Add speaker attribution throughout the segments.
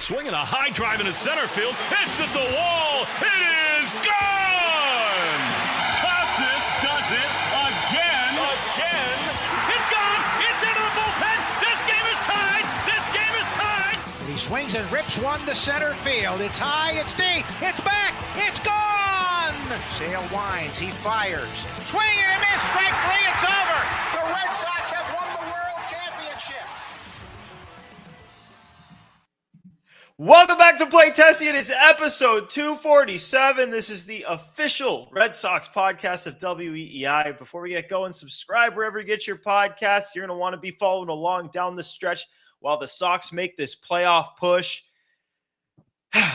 Speaker 1: Swinging a high drive into center field. Hits at the wall. It is gone! Casas does it again. It's gone! It's into the bullpen! This game is tied!
Speaker 2: And he swings and rips one to center field. It's high, it's deep, it's back, it's gone! Sale winds, he fires. Swing and a miss, strike three, it's over! The Red Sox have won the World Championship!
Speaker 3: Welcome back to Play Tessie. It is episode 247. This is the official Red Sox podcast of WEEI. Before we get going, subscribe wherever you get your podcasts. You're going to want to be following along down the stretch while the Sox make this playoff push.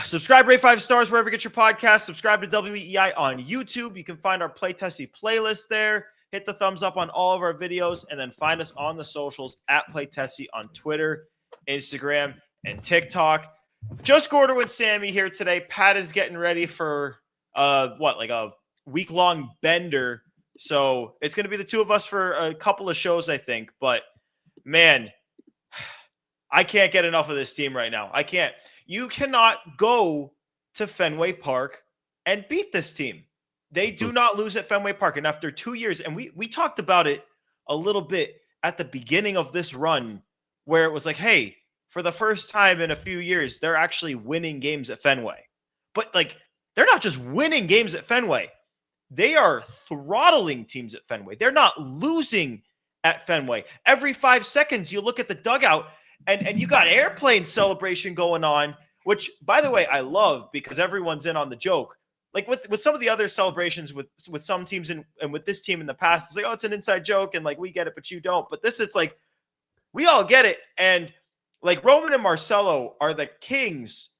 Speaker 3: Subscribe, rate 5 stars wherever you get your podcasts. Subscribe to WEEI on YouTube. You can find our Play Tessie playlist there. Hit the thumbs up on all of our videos, and then find us on the socials at Play Tessie on Twitter, Instagram, and TikTok. Just Gordo and Sammy here today. Pat is getting ready for a week-long bender. So it's going to be the two of us for a couple of shows, I think. But, man, I can't get enough of this team right now. I can't. You cannot go to Fenway Park and beat this team. They do not lose at Fenway Park. And after 2 years, and we talked about it a little bit at the beginning of this run, where it was like, hey, for the first time in a few years, they're actually winning games at Fenway. But, they're not just winning games at Fenway. They are throttling teams at Fenway. They're not losing at Fenway. Every 5 seconds, you look at the dugout, and you got airplane celebration going on, which, by the way, I love because everyone's in on the joke. Like with some of the other celebrations with some teams and with this team in the past, it's like, oh, it's an inside joke, and we get it, but you don't. But this, it's like, we all get it. And Roman and Marcelo are the kings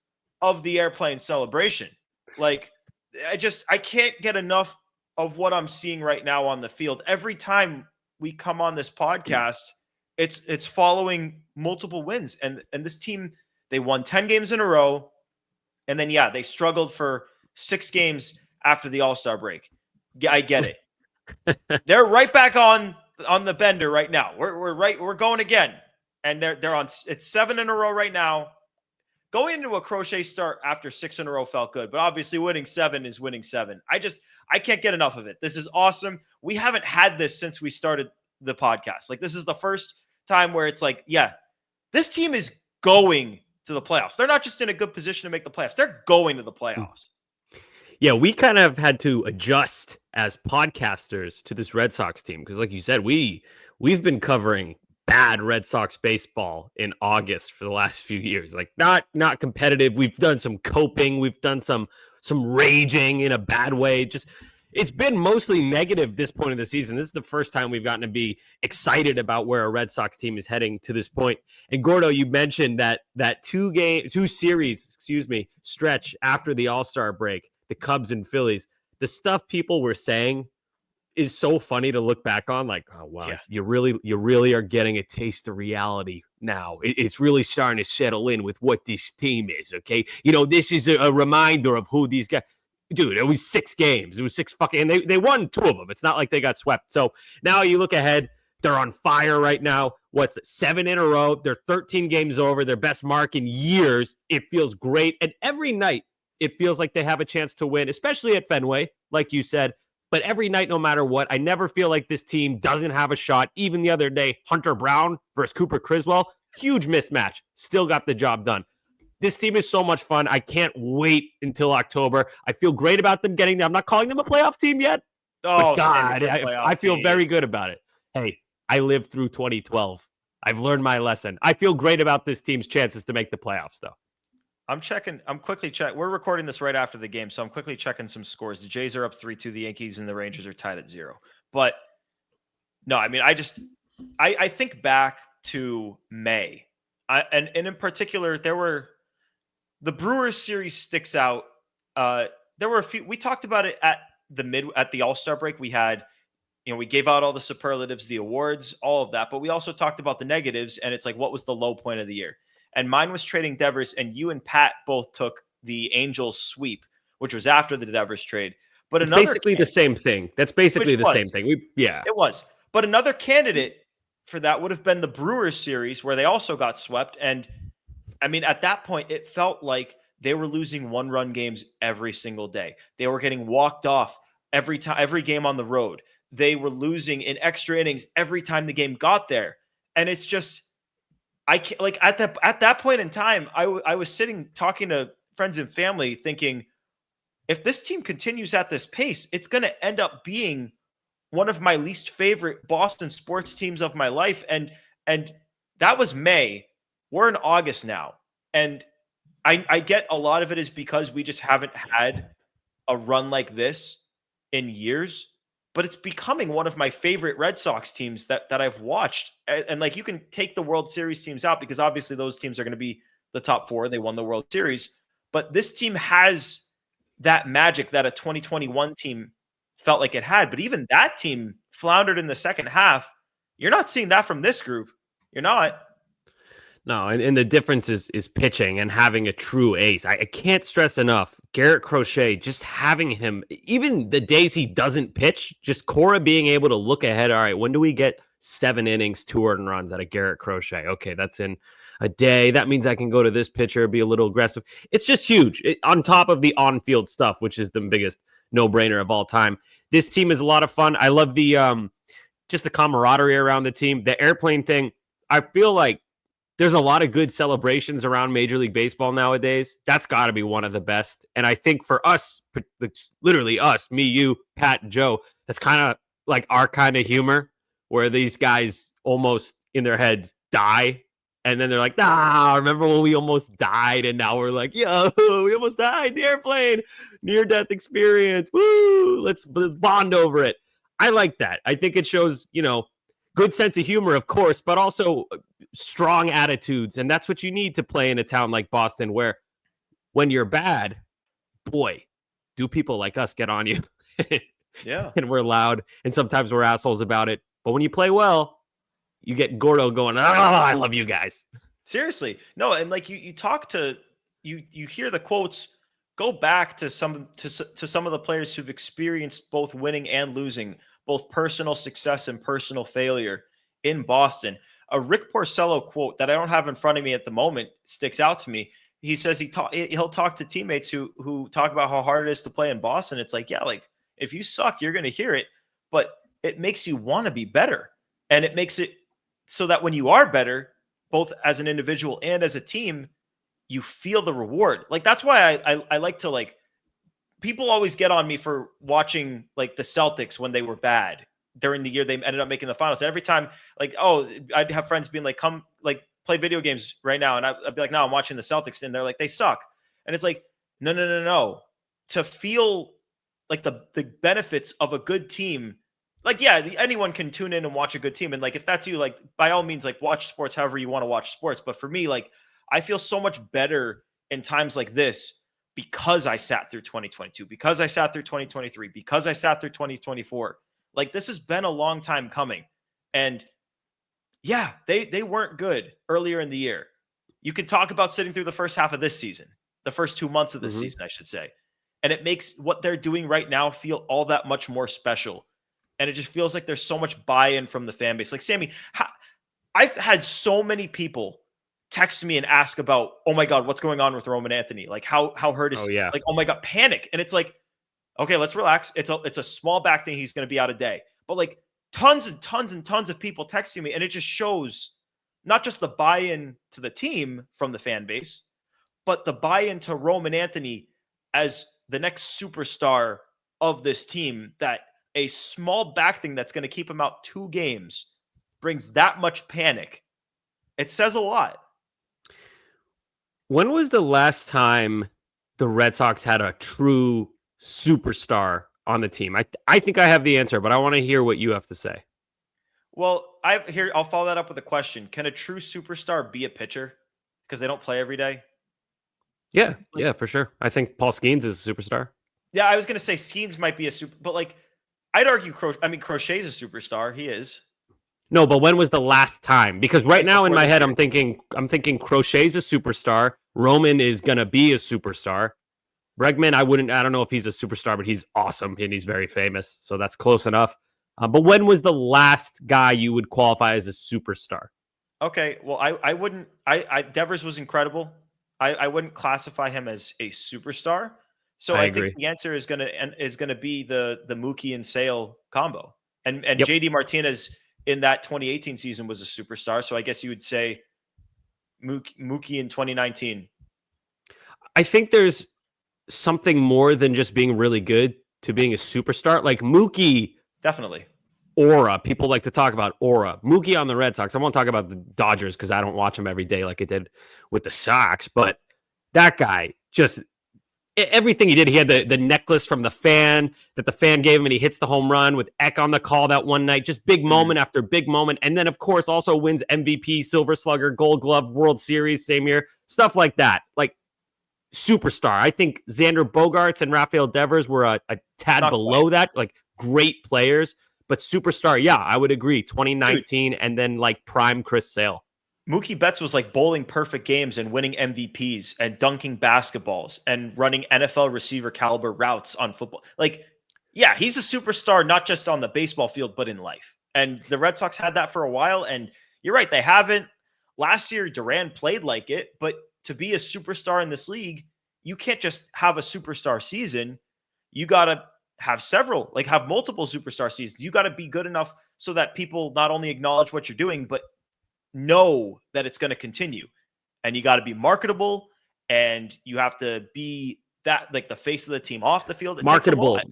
Speaker 3: of the airplane celebration. I can't get enough of what I'm seeing right now on the field. Every time we come on this podcast, it's following multiple wins. And this team, they won 10 games in a row. And then, they struggled for 6 games after the All-Star break. Yeah, I get it. They're right back on the bender right now. We're going again. And they're on, it's 7 in a row right now. Going into a Crochet start after 6 in a row felt good, but obviously winning 7 is winning 7. I can't get enough of it. This is awesome. We haven't had this since we started the podcast. This is the first time where it's this team is going to the playoffs. They're not just in a good position to make the playoffs. They're going to the playoffs.
Speaker 4: Yeah, we kind of had to adjust as podcasters to this Red Sox team because, like you said, we've been covering bad Red Sox baseball in August for the last few years. Not competitive. We've done some coping. We've done some raging in a bad way. It's been mostly negative this point of the season. This is the first time we've gotten to be excited about where a Red Sox team is heading to this point. And Gordo, you mentioned that two series stretch after the All-Star break, the Cubs and Phillies. The stuff people were saying is so funny to look back on. Oh wow, yeah. You really are getting a taste of reality now. It's really starting to settle in with what this team is. Okay, this is a reminder of who these guys. Dude, it was 6 games. It was 6 and they won 2 of them. It's not like they got swept. So now you look ahead, they're on fire right now. What's it, 7 in a row? They're 13 games over, their best mark in years. It feels great. And every night it feels like they have a chance to win, especially at Fenway, like you said. But every night, no matter what, I never feel like this team doesn't have a shot. Even the other day, Hunter Brown versus Cooper Criswell, huge mismatch. Still got the job done. This team is so much fun. I can't wait until October. I feel great about them getting there. I'm not calling them a playoff team yet. Oh, but God, I feel very good about it. Hey, I lived through 2012. I've learned my lesson. I feel great about this team's chances to make the playoffs, though.
Speaker 3: I'm quickly checking. We're recording this right after the game, so I'm quickly checking some scores. The Jays are up 3-2. The Yankees and the Rangers are tied at 0. But no, I mean, I think back to May, and in particular, the Brewers series sticks out. There were a few. We talked about it at the All-Star break. We had, we gave out all the superlatives, the awards, all of that, but we also talked about the negatives. And it's what was the low point of the year? And mine was trading Devers, and you and Pat both took the Angels sweep, which was after the Devers trade. But
Speaker 4: it's basically the same thing. That's basically the same thing. It
Speaker 3: was. But another candidate for that would have been the Brewers series, where they also got swept. And I mean, at that point, it felt like they were losing one-run games every single day. They were getting walked off every time, every game on the road. They were losing in extra innings every time the game got there. And it's just, I can't, like at that point in time, I was sitting talking to friends and family thinking, if this team continues at this pace, it's going to end up being one of my least favorite Boston sports teams of my life. And that was May. We're in August now. And I get a lot of it is because we just haven't had a run like this in years, but it's becoming one of my favorite Red Sox teams that I've watched. And like, you can take the World Series teams out because obviously those teams are going to be the top four. They won the World Series, but this team has that magic that a 2021 team felt like it had. But even that team floundered in the second half. You're not seeing that from this group. You're not.
Speaker 4: No, and the difference is pitching and having a true ace. I can't stress enough. Garrett Crochet, just having him, even the days he doesn't pitch, just Cora being able to look ahead. All right, when do we get 7 innings, 2 earned runs out of Garrett Crochet? Okay, that's in a day. That means I can go to this pitcher, be a little aggressive. It's just huge. On top of the on-field stuff, which is the biggest no-brainer of all time. This team is a lot of fun. I love the just the camaraderie around the team. The airplane thing, I feel like there's a lot of good celebrations around Major League Baseball nowadays. That's got to be one of the best. And I think for us, literally us, me, you, Pat, and Joe, that's kind of like our kind of humor where these guys almost in their heads die. And then they're like, remember when we almost died? And now we're like, yo, we almost died. The airplane, near-death experience. Woo, let's bond over it. I like that. I think it shows, good sense of humor, of course, but also strong attitudes. And that's what you need to play in a town like Boston, where when you're bad, boy, do people like us get on you.
Speaker 3: Yeah.
Speaker 4: And we're loud. And sometimes we're assholes about it. But when you play well, you get Gordo going, I love you guys.
Speaker 3: Seriously. No, and like you talk to, you hear the quotes, go back to some of the players who've experienced both winning and losing, both personal success and personal failure in Boston. A Rick Porcello quote that I don't have in front of me at the moment sticks out to me. He says he'll talk to teammates who talk about how hard it is to play in Boston. It's like, yeah, like if you suck, you're going to hear it, but it makes you want to be better. And it makes it so that when you are better, both as an individual and as a team, you feel the reward. Like, that's why I like to, like, people always get on me for watching like the Celtics when they were bad during the year they ended up making the finals. And every time, like, I'd have friends being like, come like play video games right now. And I'd be like, no, I'm watching the Celtics. And they're like, they suck. And it's like, no. To feel like the benefits of a good team, like, yeah, anyone can tune in and watch a good team. And like, if that's you, like, by all means, like, watch sports however you want to watch sports. But for me, like, I feel so much better in times like this because I sat through 2022, because I sat through 2023, because I sat through 2024. Like, this has been a long time coming. And yeah, they weren't good earlier in the year. You could talk about sitting through the first half of this season, the first 2 months of this season, I should say. And it makes what they're doing right now feel all that much more special. And it just feels like there's so much buy-in from the fan base. Like, Sammy, I've had so many people text me and ask about, oh my God, what's going on with Roman Anthony? Like, how hurt is he? Like, oh my God, panic. And it's like, okay, let's relax. It's a small back thing. He's going to be out a day. But like tons and tons and tons of people texting me. And it just shows not just the buy-in to the team from the fan base, but the buy-in to Roman Anthony as the next superstar of this team, that a small back thing that's going to keep him out 2 games brings that much panic. It says a lot.
Speaker 4: When was the last time the Red Sox had a true superstar on the team? I think I have the answer, but I want to hear what you have to say.
Speaker 3: Well, I'll follow that up with a question. Can a true superstar be a pitcher? Because they don't play every day.
Speaker 4: Yeah, for sure. I think Paul Skeens is a superstar.
Speaker 3: Yeah, I was going to say Skeens might be a super, but like, I'd argue Crochet's a superstar. He is.
Speaker 4: No, but when was the last time? Because right now in my head, I'm thinking Crochet's a superstar. Roman is gonna be a superstar. Bregman, I don't know if he's a superstar, but he's awesome and he's very famous, so that's close enough. But when was the last guy you would qualify as a superstar?
Speaker 3: Okay, well, I wouldn't. Devers was incredible. I wouldn't classify him as a superstar. So
Speaker 4: I
Speaker 3: I think
Speaker 4: agree.
Speaker 3: the answer is gonna be the Mookie and Sale combo. And
Speaker 4: Yep.
Speaker 3: JD Martinez in that 2018 season was a superstar. So I guess you would say Mookie in 2019.
Speaker 4: I think there's something more than just being really good to being a superstar. Like Mookie
Speaker 3: Definitely.
Speaker 4: aura. People like to talk about aura. Mookie on the Red Sox. I won't talk about the Dodgers because I don't watch them every day like I did with the Sox. But that guy just everything he did. He had the necklace from the fan that the fan gave him, and he hits the home run with Eck on the call that one night. Just big moment after big moment, and then of course also wins MVP, Silver Slugger, Gold Glove, World Series same year. Stuff like that. Like superstar. I think Xander Bogaerts and Rafael Devers were a tad
Speaker 3: Not
Speaker 4: below
Speaker 3: quite.
Speaker 4: that. Like great players. But superstar, yeah, I would agree.
Speaker 3: Dude,
Speaker 4: 2019 and then like prime Chris Sale.
Speaker 3: Mookie Betts was like bowling perfect games and winning MVPs and dunking basketballs and running NFL receiver caliber routes on football. Like, yeah, he's a superstar, not just on the baseball field, but in life. And the Red Sox had that for a while. And you're right, they haven't. Last year, Duran played like it, but to be a superstar in this league, you can't just have a superstar season. You got to have several, like have multiple superstar seasons. You got to be good enough so that people not only acknowledge what you're doing, but know that it's going to continue. And you got to be marketable, and you have to be that like the face of the team off the field. It takes a
Speaker 4: Marketable.
Speaker 3: lot.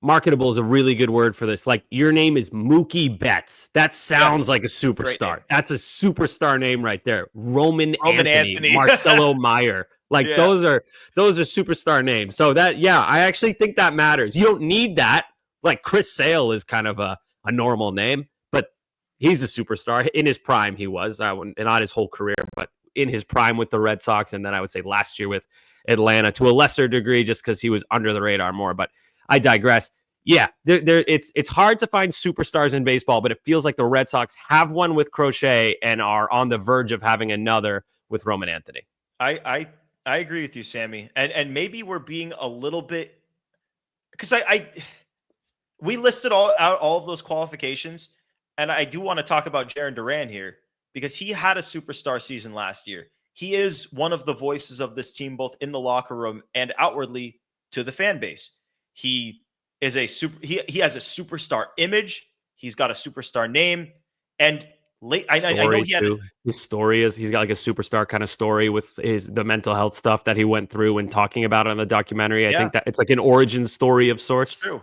Speaker 4: Marketable is a really good word for this. Like your name is Mookie Betts. That sounds
Speaker 3: Yeah,
Speaker 4: like a
Speaker 3: great
Speaker 4: superstar.
Speaker 3: name.
Speaker 4: That's a superstar name right there. Roman Anthony.
Speaker 3: Anthony.
Speaker 4: Marcelo Meyer. Like
Speaker 3: Yeah.
Speaker 4: those are superstar names. So that, yeah, I actually think that matters. You don't need that. Like Chris Sale is kind of a normal name, but he's a superstar. In his prime, he was. Not his whole career, but in his prime with the Red Sox. And then I would say last year with Atlanta to a lesser degree, just because he was under the radar more. But I digress. Yeah, it's hard to find superstars in baseball, but it feels like the Red Sox have one with Crochet and are on the verge of having another with Roman Anthony.
Speaker 3: I agree with you, Sammy. And maybe we're being a little bit because we listed all of those qualifications, and I do want to talk about Jarren Duran here because he had a superstar season last year. He is one of the voices of this team, both in the locker room and outwardly to the fan base. He is he has a superstar image. He's got a superstar name, and I know he had
Speaker 4: his story is he's got like a superstar kind of story with the mental health stuff that he went through and talking about on the documentary. I think that it's like an origin story of sorts.
Speaker 3: It's true.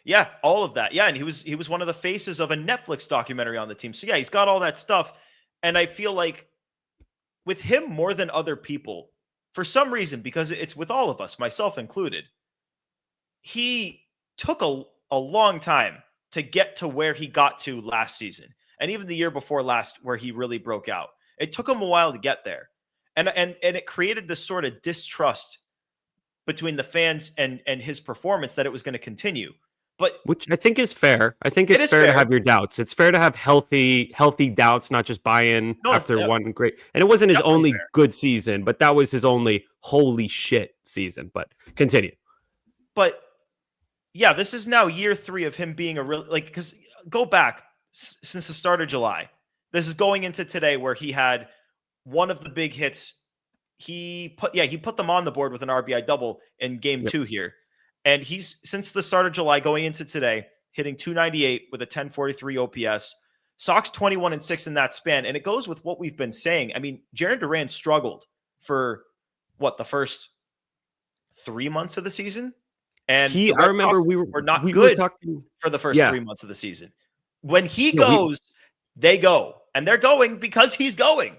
Speaker 3: Yeah, all of that. Yeah, and he was one of the faces of a Netflix documentary on the team. So yeah, he's got all that stuff, and I feel like with him more than other people, for some reason, because it's with all of us, myself included, he took a long time to get to where he got to last season. And even the year before last, where he really broke out. It took him a while to get there. And it created this sort of distrust between the fans and his performance that it was going to continue. But
Speaker 4: which I think is fair. I think it's fair to have your doubts. It's fair to have healthy doubts, not just buy in after one great. And it wasn't his only good season, but that was his only holy shit season. But continue.
Speaker 3: But yeah, this is now year 3 of him being a real because go back since the start of July. This is going into today where he had one of the big hits. He put them on the board with an RBI double in game 2 here. And he's since the start of July going into today, hitting 298 with a 1043 OPS. Sox 21-6 in that span. And it goes with what we've been saying. I mean, Jarren Duran struggled for the first 3 months of the season. And
Speaker 4: I remember we were
Speaker 3: good for the first 3 months of the season. When he goes, they go. And they're going because he's going.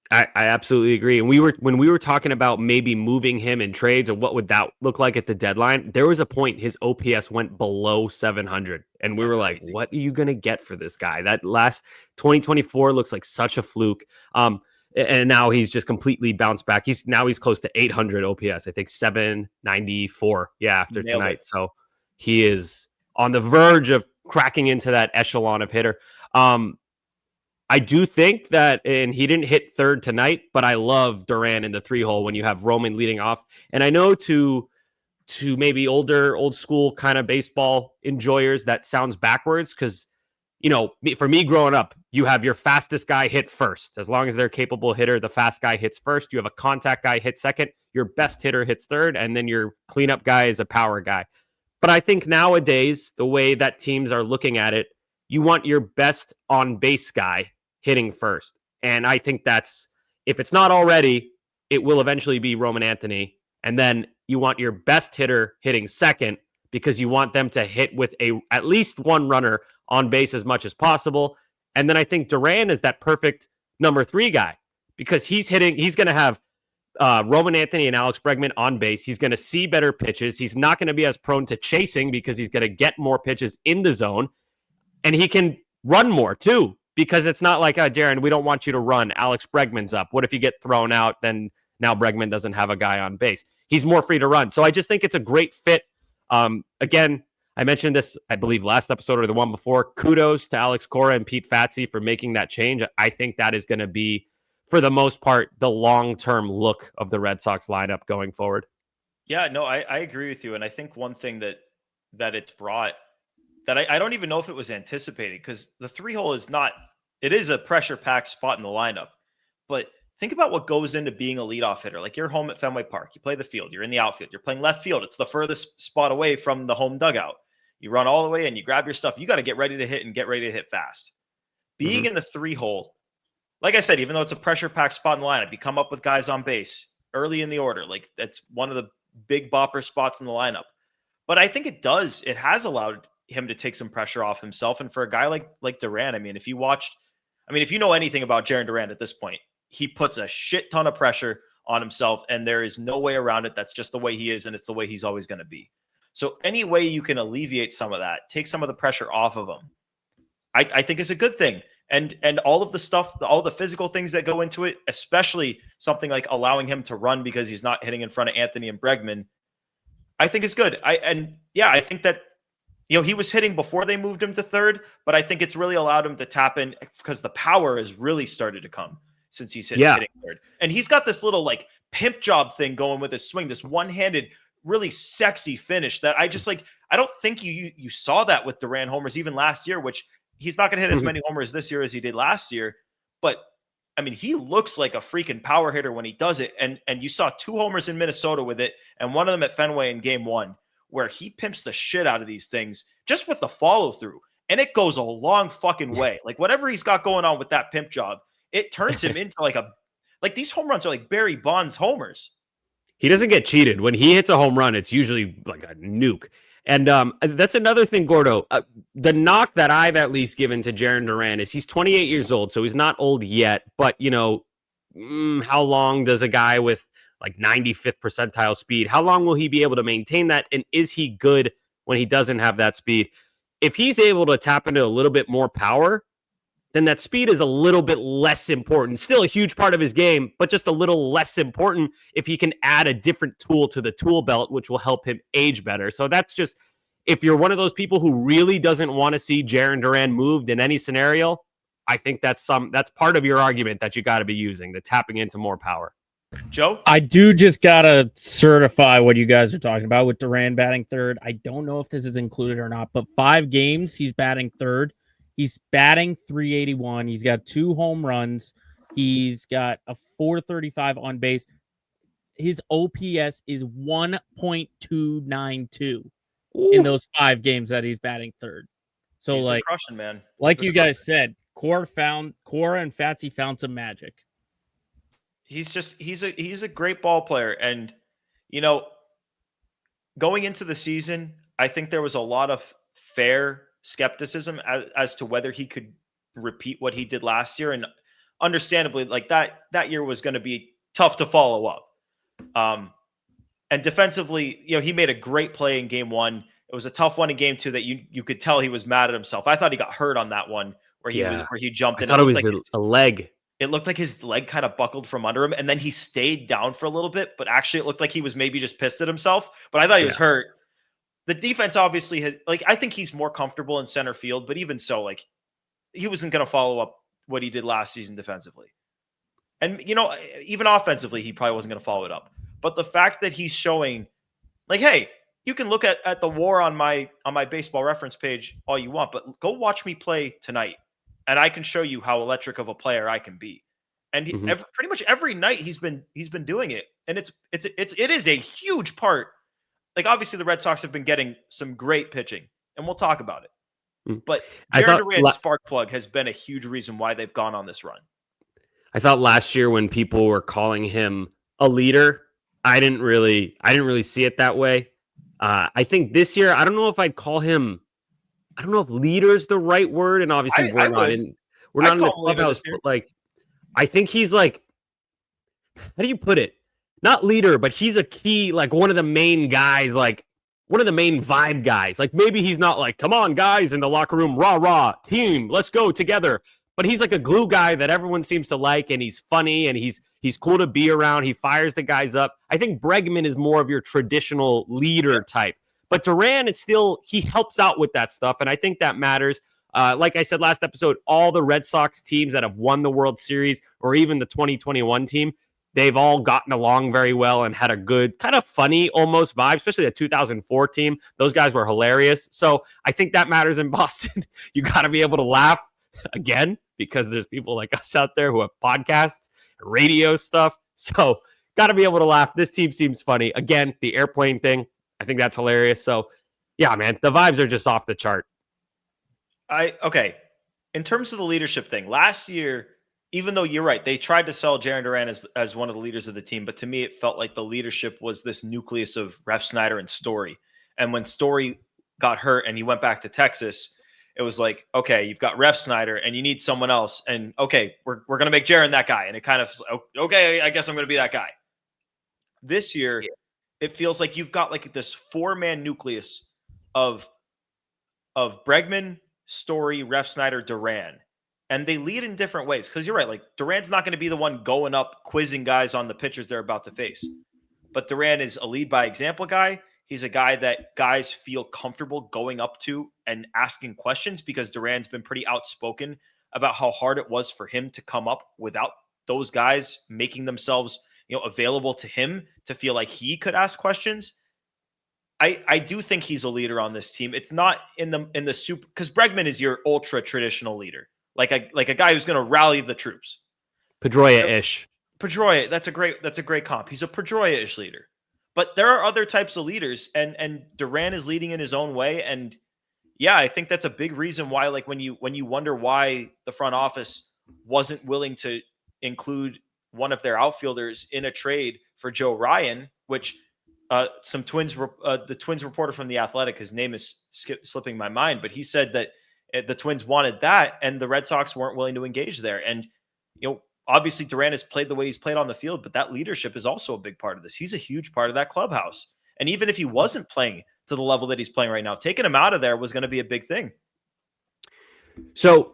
Speaker 4: I absolutely agree. And when we were talking about maybe moving him in trades or what would that look like at the deadline, there was a point his OPS went below 700. And we were like, what are you going to get for this guy? That last 2024 looks like such a fluke. And now he's just completely bounced back. He's close to 800 OPS. I think 794. Yeah, after tonight. So he is on the verge of cracking into that echelon of hitter. I do think that, and he didn't hit third tonight, but I love Duran in the 3-hole when you have Roman leading off. And I know to maybe old school kind of baseball enjoyers, that sounds backwards because for me growing up, you have your fastest guy hit first. As long as they're a capable hitter, the fast guy hits first. You have a contact guy hit second. Your best hitter hits third. And then your cleanup guy is a power guy. But I think nowadays, the way that teams are looking at it, you want your best on base guy hitting first. And I think if it's not already, it will eventually be Roman Anthony. And then you want your best hitter hitting second because you want them to hit with at least one runner on base as much as possible. And then I think Duran is that perfect number 3 guy because he's going to have Roman Anthony and Alex Bregman on base. He's going to see better pitches. He's not going to be as prone to chasing because he's going to get more pitches in the zone. And he can run more too, because it's not like, Jarren, we don't want you to run. Alex Bregman's up. What if you get thrown out? Then now Bregman doesn't have a guy on base. He's more free to run. So I just think it's a great fit. Again, I mentioned this, I believe, last episode or the one before. Kudos to Alex Cora and Pete Fatsi for making that change. I think that is going to be, for the most part, the long-term look of the Red Sox lineup going forward.
Speaker 3: Yeah, no, I agree with you. And I think one thing that it's brought that I don't even know if it was anticipated, because the 3-hole it is a pressure-packed spot in the lineup. But think about what goes into being a leadoff hitter. Like, you're home at Fenway Park. You play the field. You're in the outfield. You're playing left field. It's the furthest spot away from the home dugout. You run all the way and you grab your stuff. You got to get ready to hit and get ready to hit fast. Being in the 3-hole, like I said, even though it's a pressure-packed spot in the lineup, you come up with guys on base early in the order. Like, that's one of the big bopper spots in the lineup. But I think it has allowed him to take some pressure off himself. And for a guy like Duran, if you know anything about Jarren Duran at this point, he puts a shit ton of pressure on himself, and there is no way around it. That's just the way he is, and it's the way he's always going to be. So any way you can alleviate some of that, take some of the pressure off of him, I think is a good thing. And all of the stuff, all the physical things that go into it, especially something like allowing him to run because he's not hitting in front of Anthony and Bregman, I think is good. I think that, he was hitting before they moved him to third, but I think it's really allowed him to tap in because the power has really started to come since he's hitting third. And he's got this little like pimp job thing going with his swing, this one-handed, really sexy finish that I just I don't think you saw that with Duran homers even last year, which he's not going to hit as many homers this year as he did last year. But he looks like a freaking power hitter when he does it. And you saw 2 homers in Minnesota with it, and one of them at Fenway in game 1, where he pimps the shit out of these things just with the follow through. And it goes a long fucking way. Like, whatever he's got going on with that pimp job, it turns him into these home runs are like Barry Bonds homers.
Speaker 4: He doesn't get cheated. When he hits a home run, it's usually like a nuke. And that's another thing, Gordo. The knock that I've at least given to Jarren Duran is he's 28 years old, so he's not old yet. But, how long does a guy with like 95th percentile speed, how long will he be able to maintain that? And is he good when he doesn't have that speed? If he's able to tap into a little bit more power, then that speed is a little bit less important. Still a huge part of his game, but just a little less important if he can add a different tool to the tool belt, which will help him age better. So that's just, if you're one of those people who really doesn't want to see Jarren Duran moved in any scenario, I think that's part of your argument that you got to be using, the tapping into more power.
Speaker 3: Joe?
Speaker 5: I do just got to certify what you guys are talking about with Duran batting third. I don't know if this is included or not, but 5 games he's batting third. He's batting .381. He's got 2 home runs. He's got a .435 on base. His OPS is 1.292 in those 5 games that he's batting third. So
Speaker 3: he's been crushing, man.
Speaker 5: Like you guys said, Cora and Fatsi found some magic.
Speaker 3: He's a great ball player. And, going into the season, I think there was a lot of fair skepticism as to whether he could repeat what he did last year. And understandably, like that year was going to be tough to follow up. And defensively, he made a great play in game 1. It was a tough one in game 2 that you could tell he was mad at himself. I thought he got hurt on that one where he jumped in.
Speaker 4: I thought it was a leg.
Speaker 3: It looked like his leg kind of buckled from under him, and then he stayed down for a little bit, but actually it looked like he was maybe just pissed at himself. But I thought he was hurt. The defense obviously has, I think he's more comfortable in center field, but even so, he wasn't going to follow up what he did last season defensively. And, even offensively, he probably wasn't going to follow it up. But the fact that he's showing, hey, you can look at the war on my baseball reference page all you want, but go watch me play tonight, and I can show you how electric of a player I can be. And
Speaker 4: Mhm.
Speaker 3: pretty much every night he's been doing it, and it is a huge part. Like, obviously the Red Sox have been getting some great pitching, and we'll talk about it.
Speaker 4: Mm.
Speaker 3: But
Speaker 4: I
Speaker 3: Jarren
Speaker 4: thought
Speaker 3: Duran's spark plug has been a huge reason why they've gone on this run.
Speaker 4: I thought last year when people were calling him a leader, I didn't really see it that way. I think this year, I don't know if I'd call him. I don't know if leader's the right word, and obviously
Speaker 3: I would.
Speaker 4: we're
Speaker 3: I'd
Speaker 4: not in the
Speaker 3: call him leader
Speaker 4: clubhouse,
Speaker 3: this year.
Speaker 4: but like I think he's like, how do you put it? Not leader, but he's a key, like one of the main guys, like one of the main vibe guys. Like maybe he's not like, come on, guys, in the locker room, rah, rah, team, let's go together. But he's like a glue guy that everyone seems to like, and he's funny, and he's cool to be around. He fires the guys up. I think Bregman is more of your traditional leader type. But Duran, he helps out with that stuff, and I think that matters. Like I said last episode, all the Red Sox teams that have won the World Series or even the 2021 team, they've all gotten along very well and had a good, kind of funny almost vibe, especially the 2004 team. Those guys were hilarious. So I think that matters in Boston. You got to be able to laugh again because there's people like us out there who have podcasts, radio stuff. So got to be able to laugh. This team seems funny. Again, the airplane thing, I think that's hilarious. So yeah, man, the vibes are just off the chart.
Speaker 3: Okay. In terms of the leadership thing, last year, even though you're right, they tried to sell Jarren Duran as one of the leaders of the team, but to me, it felt like the leadership was this nucleus of Refsnyder and Story. And when Story got hurt and he went back to Texas, it was like, okay, you've got Refsnyder and you need someone else. And okay, we're going to make Jarren that guy. And it kind of, okay, I guess I'm going to be that guy. This year, it feels like you've got like this 4-man nucleus of Bregman, Story, Refsnyder, Duran. And they lead in different ways. Because you're right, like Duran's not going to be the one going up, quizzing guys on the pitchers they're about to face. But Duran is a lead by example guy. He's a guy that guys feel comfortable going up to and asking questions because Duran's been pretty outspoken about how hard it was for him to come up without those guys making themselves, available to him to feel like he could ask questions. I do think he's a leader on this team. It's not in the super, because Bregman is your ultra traditional leader, like a guy who's going to rally the troops.
Speaker 4: Pedroia-ish.
Speaker 3: Pedroia, that's a great comp. He's a Pedroia-ish leader. But there are other types of leaders, and Duran is leading in his own way. And yeah, I think that's a big reason why, like when you wonder why the front office wasn't willing to include one of their outfielders in a trade for Joe Ryan, which the Twins reporter from The Athletic, his name is slipping my mind, but he said that the Twins wanted that and the Red Sox weren't willing to engage there. And, obviously Duran has played the way he's played on the field, but that leadership is also a big part of this. He's a huge part of that clubhouse. And even if he wasn't playing to the level that he's playing right now, taking him out of there was going to be a big thing.
Speaker 4: So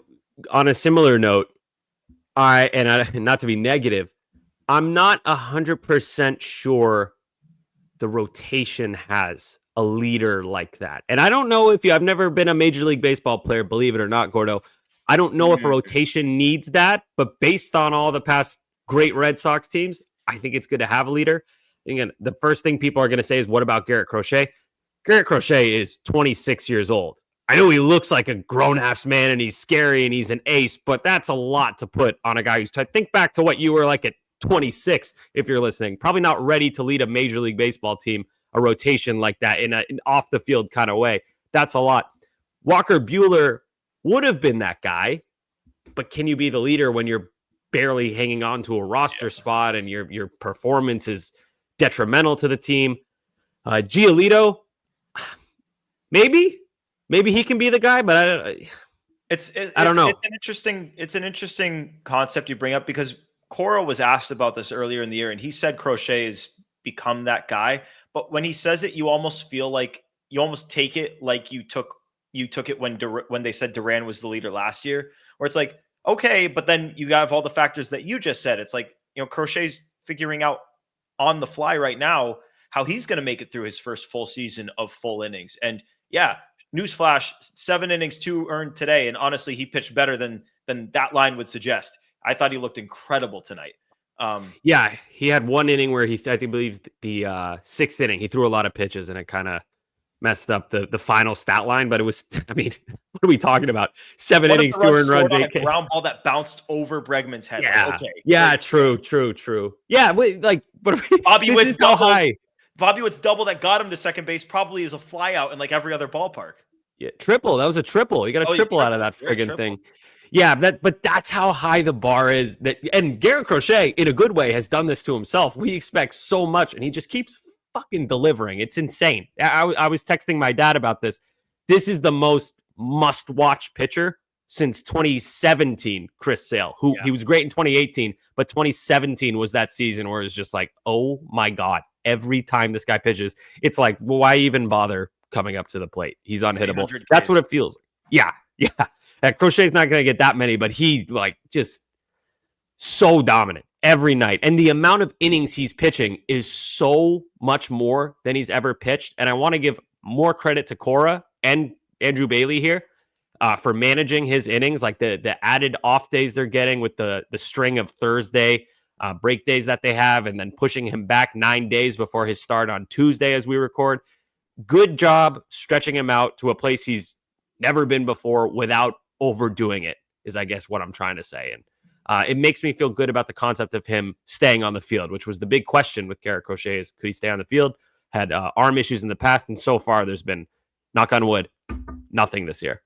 Speaker 4: on a similar note, not to be negative, I'm not 100% sure the rotation has a leader like that. And I don't know if I've never been a Major League Baseball player, believe it or not, Gordo. I don't know if a rotation needs that, but based on all the past great Red Sox teams, I think it's good to have a leader. Again, the first thing people are going to say is, what about Garrett Crochet? Garrett Crochet is 26 years old. I know he looks like a grown-ass man and he's scary and he's an ace, but that's a lot to put on a guy who's think back to what you were like at 26, if you're listening. Probably not ready to lead a Major League Baseball team, a rotation like that in an off-the-field kind of way. That's a lot. Walker Buehler would have been that guy, but can you be the leader when you're barely hanging on to a roster spot and your performance is detrimental to the team? Giolito, maybe he can be the guy, but I don't know.
Speaker 3: It's an interesting concept you bring up because Cora was asked about this earlier in the year, and he said Crochet has become that guy. But when he says it, you almost feel like you almost take it like you took it when they said Duran was the leader last year, where it's like, okay, but then you have all the factors that you just said. It's like, Crochet's figuring out on the fly right now how he's going to make it through his first full season of full innings. And yeah, newsflash, 7 innings, 2 earned today. And honestly, he pitched better than that line would suggest. I thought he looked incredible tonight.
Speaker 4: Yeah, he had 1 inning where I believe the 6th inning, he threw a lot of pitches and it kind of messed up the final stat line, but it was, I mean, what are we talking about? 7
Speaker 3: One of
Speaker 4: innings,
Speaker 3: the
Speaker 4: 2
Speaker 3: runs
Speaker 4: earned runs,
Speaker 3: scored on
Speaker 4: 8
Speaker 3: a
Speaker 4: Ks.
Speaker 3: ground ball that bounced over Bregman's head.
Speaker 4: Yeah.
Speaker 3: Like, okay.
Speaker 4: Yeah,
Speaker 3: like,
Speaker 4: true. Yeah, like, what are we,
Speaker 3: Bobby
Speaker 4: this
Speaker 3: Witt's
Speaker 4: is how
Speaker 3: double.
Speaker 4: high.
Speaker 3: Bobby Witt's double that got him to second base probably is a fly out in like every other ballpark.
Speaker 4: Yeah, triple. That was a triple. You got a triple out of that friggin' thing. Yeah, but that's how high the bar is. And Garrett Crochet, in a good way, has done this to himself. We expect so much, and he just keeps fucking delivering. It's insane. I was texting my dad about this. This is the most must-watch pitcher since 2017, Chris Sale, who he was great in 2018, but 2017 was that season where it's just like, oh my God, every time this guy pitches, it's like, well, why even bother coming up to the plate? He's unhittable. That's what it feels like. Yeah. Crochet's not going to get that many, but he like just so dominant every night. And the amount of innings he's pitching is so much more than he's ever pitched. And I want to give more credit to Cora and Andrew Bailey here for managing his innings, like the added off days they're getting with the string of Thursday break days that they have, and then pushing him back 9 days before his start on Tuesday as we record. Good job stretching him out to a place he's never been before without overdoing it, is I guess what I'm trying to say. And it makes me feel good about the concept of him staying on the field, which was the big question with Garrett Crochet is, could he stay on the field? Had arm issues in the past, and so far there's been, knock on wood, nothing this year.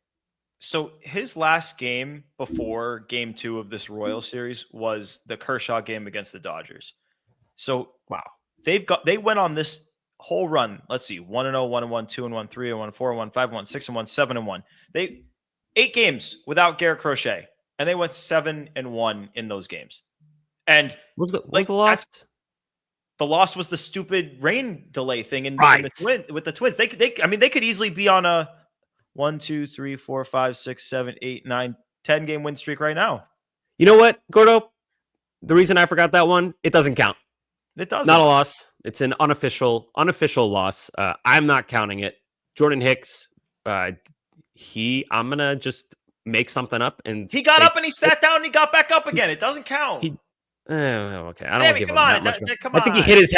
Speaker 3: So his last game before game 2 of this Royal Series was the Kershaw game against the Dodgers. So wow, they went on this whole run. Let's see, 1-0, 1-1, 2-1, 3-1, 4-1, 5-1, 6-1, 7-1. They 8 games without Garrett Crochet, and they went 7-1 in those games. And
Speaker 4: was the loss?
Speaker 3: The loss was the stupid rain delay thing in with the Twins. They could easily be on a 1, 2, 3, 4, 5, 6, 7, 8, 9, 10 game win streak right now.
Speaker 4: You know what, Gordo? The reason I forgot that one, it doesn't count.
Speaker 3: It doesn't.
Speaker 4: Not a loss. It's an unofficial loss. I'm not counting it. Jordan Hicks, I'm gonna just make something up, and
Speaker 3: he got up and he sat down and he got back up again. It doesn't count.
Speaker 4: Okay. I don't
Speaker 3: Sammy,
Speaker 4: give him
Speaker 3: that
Speaker 4: much.
Speaker 3: come
Speaker 4: I think he hit his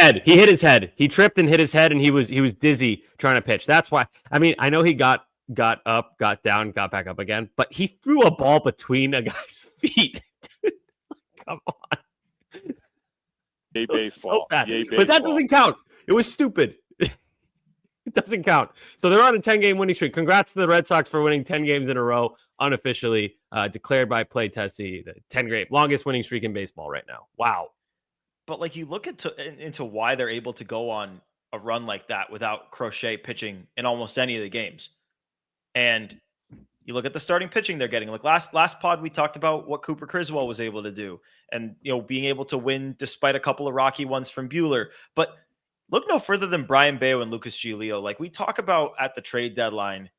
Speaker 4: head. He tripped and hit his head, and he was dizzy trying to pitch. That's why. I mean, I know he got up, got down, got back up again, but he threw a ball between a guy's feet. Come on.
Speaker 6: Yay baseball.
Speaker 4: So bad.
Speaker 6: Yay
Speaker 4: but that
Speaker 6: baseball.
Speaker 4: doesn't count. It was stupid. It doesn't count. So they're on a 10-game winning streak. Congrats to the Red Sox for winning 10 games in a row, unofficially declared by Play Tessie, the 10-game longest winning streak in baseball right now. Wow.
Speaker 3: But like you look into why they're able to go on a run like that without Crochet pitching in almost any of the games. And you look at the starting pitching they're getting. Like last pod, we talked about what Cooper Criswell was able to do, and being able to win despite a couple of rocky ones from Buehler. But look no further than Brayan Bello and Lucas Giolito. Like we talk about at the trade deadline,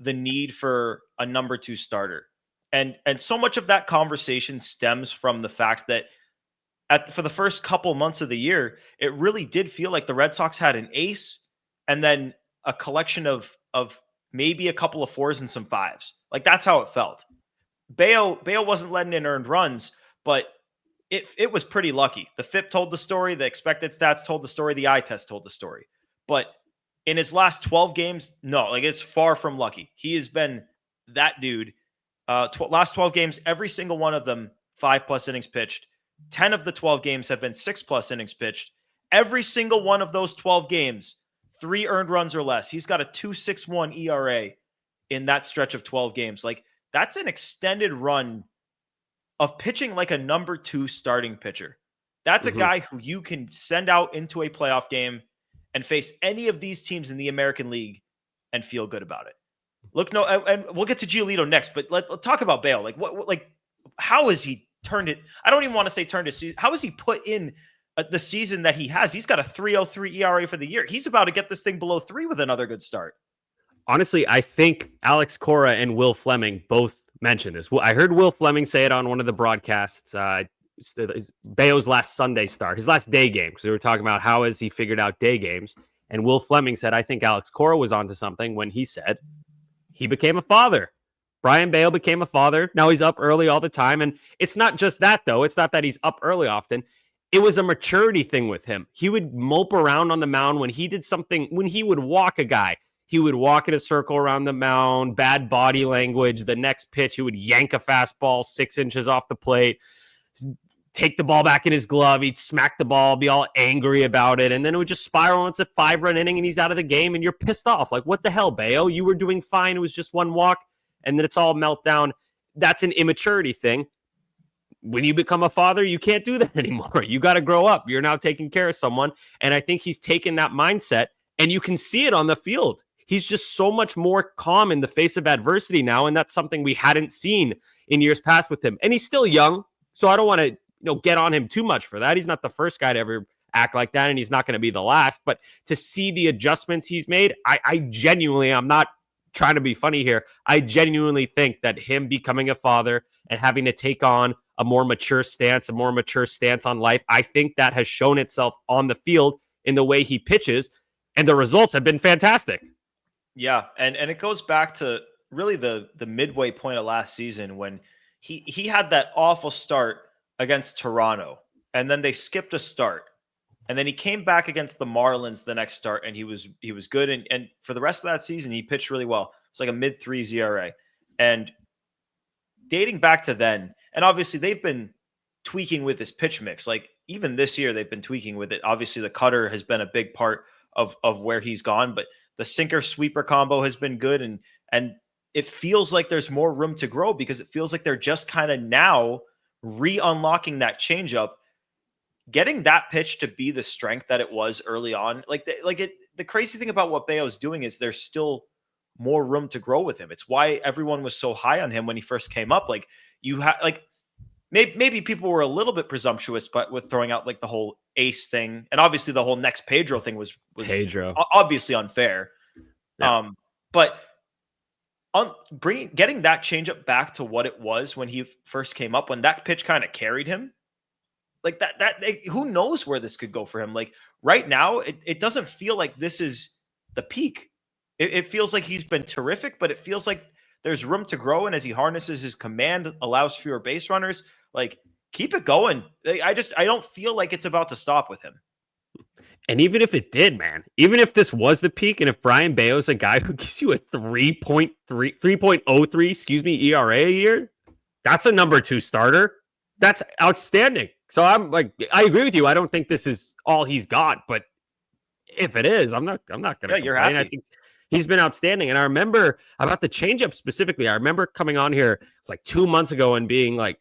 Speaker 3: the need for a number 2 starter, and so much of that conversation stems from the fact that for the first couple months of the year, it really did feel like the Red Sox had an ace and then a collection of maybe a couple of 4s and some 5s. Like that's how it felt. Bello wasn't letting in earned runs, but it was pretty lucky. The FIP told the story, the expected stats told the story, the eye test told the story. But in his last 12 games, no, like it's far from lucky. He has been that dude. Last 12 games, every single one of them 5+ innings pitched. 10 of the 12 games have been 6+ innings pitched. Every single one of those 12 games, 3 earned runs or less. He's got a 2.61 ERA in that stretch of 12 games. Like that's an extended run of pitching like a number 2 starting pitcher. That's a guy who you can send out into a playoff game and face any of these teams in the American League and feel good about it. And we'll get to Giolito next, but let's talk about Bello. Like how has he turned it? I don't even want to say turned his season. How has he put in the season that he has? He's got a 3.03 ERA for the year. He's about to get this thing below 3 with another good start.
Speaker 4: Honestly, I think Alex Cora and Will Fleming both mentioned this. I heard Will Fleming say it on one of the broadcasts. Bello's last Sunday start, his last day game, because we were talking about how has he figured out day games. And Will Fleming said, I think Alex Cora was onto something when he said he became a father. Brayan Bello became a father. Now he's up early all the time. And it's not just that, though. It's not that he's up early often. It was a maturity thing with him. He would mope around on the mound when he did something, when he would walk a guy. he would walk in a circle around the mound, bad body language. The next pitch, he would yank a fastball 6 inches off the plate, take the ball back in his glove. He'd smack the ball, be all angry about it. And then it would just spiral. It's a 5-run inning and he's out of the game and you're pissed off. Like, what the hell, Bello? You were doing fine. It was just one walk. And then it's all meltdown. That's an immaturity thing. When you become a father, you can't do that anymore. You got to grow up. You're now taking care of someone. And I think he's taken that mindset and you can see it on the field. He's just so much more calm in the face of adversity now. And that's something we hadn't seen in years past with him. And he's still young. So I don't want to get on him too much for that. He's not the first guy to ever act like that, and he's not going to be the last. But to see the adjustments he's made, I genuinely, I'm not trying to be funny here. I genuinely think that him becoming a father and having to take on a more mature stance on life, I think that has shown itself on the field in the way he pitches, and the results have been fantastic.
Speaker 3: Yeah, and it goes back to really the midway point of last season when he had that awful start against Toronto, and then they skipped a start, and then he came back against the Marlins the next start, and he was good, and for the rest of that season he pitched really well. It's like a mid-3s ERA, and dating back to then, and obviously they've been tweaking with his pitch mix. Like even this year they've been tweaking with it. Obviously the cutter has been a big part of where he's gone, but the sinker sweeper combo has been good, and it feels like there's more room to grow because it feels like they're just kind of now re-unlocking that changeup, getting that pitch to be the strength that it was early on. The crazy thing about what Bello's doing is there's still more room to grow with him. It's why everyone was so high on him when he first came up. Like you had, like maybe people were a little bit presumptuous, but with throwing out like the whole ace thing, and obviously the whole next Pedro thing was
Speaker 4: Pedro
Speaker 3: obviously unfair.
Speaker 4: Yeah.
Speaker 3: But getting that changeup back to what it was when he first came up, when that pitch kind of carried him, like who knows where this could go for him? Like right now, it doesn't feel like this is the peak. It feels like he's been terrific, but it feels like there's room to grow. And as he harnesses his command, allows fewer base runners, like keep it going. I don't feel like it's about to stop with him.
Speaker 4: And even if it did, man, even if this was the peak, and if Brayan Bello is a guy who gives you a 3.03 ERA a year, that's a number 2 starter. That's outstanding. So I'm like, I agree with you. I don't think this is all he's got, but if it is, I'm not going to complain.
Speaker 3: You're happy.
Speaker 4: I think he's been outstanding. And I remember about the changeup specifically. I remember coming on here, it's like 2 months ago and being like,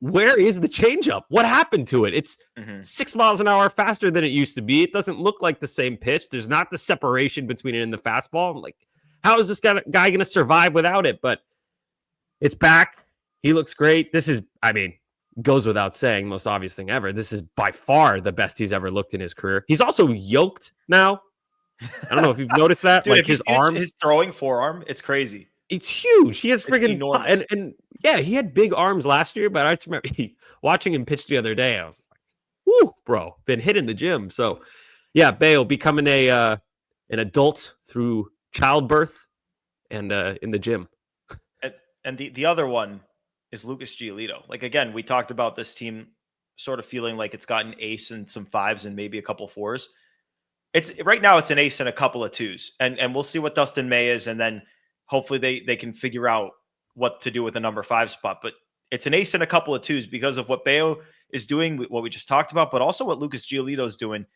Speaker 4: where is the changeup? What happened to it? It's 6 miles an hour faster than it used to be. It doesn't look like the same pitch. There's not the separation between it and the fastball. I'm like, how is this guy going to survive without it? But it's back. He looks great. This is, goes without saying, most obvious thing ever. This is by far the best he's ever looked in his career. He's also yoked now. I don't know if you've noticed that.
Speaker 3: Dude,
Speaker 4: like his arm,
Speaker 3: his throwing forearm, it's crazy.
Speaker 4: It's huge. He has friggin'
Speaker 3: enormous.
Speaker 4: And yeah, he had big arms last year, but I just remember watching him pitch the other day. I was like, "Woo, bro, been hit in the gym." So, yeah, Bello becoming an adult through childbirth and in the gym.
Speaker 3: And the other one is Lucas Giolito. Like again, we talked about this team sort of feeling like it's got an ace and some 5s and maybe a couple 4s. It's right now it's an ace and a couple of 2s, and we'll see what Dustin May is, and then hopefully they can figure out what to do with the number 5 spot. But it's an ace and a couple of 2s because of what Bello is doing, what we just talked about, but also what Lucas Giolito is doing.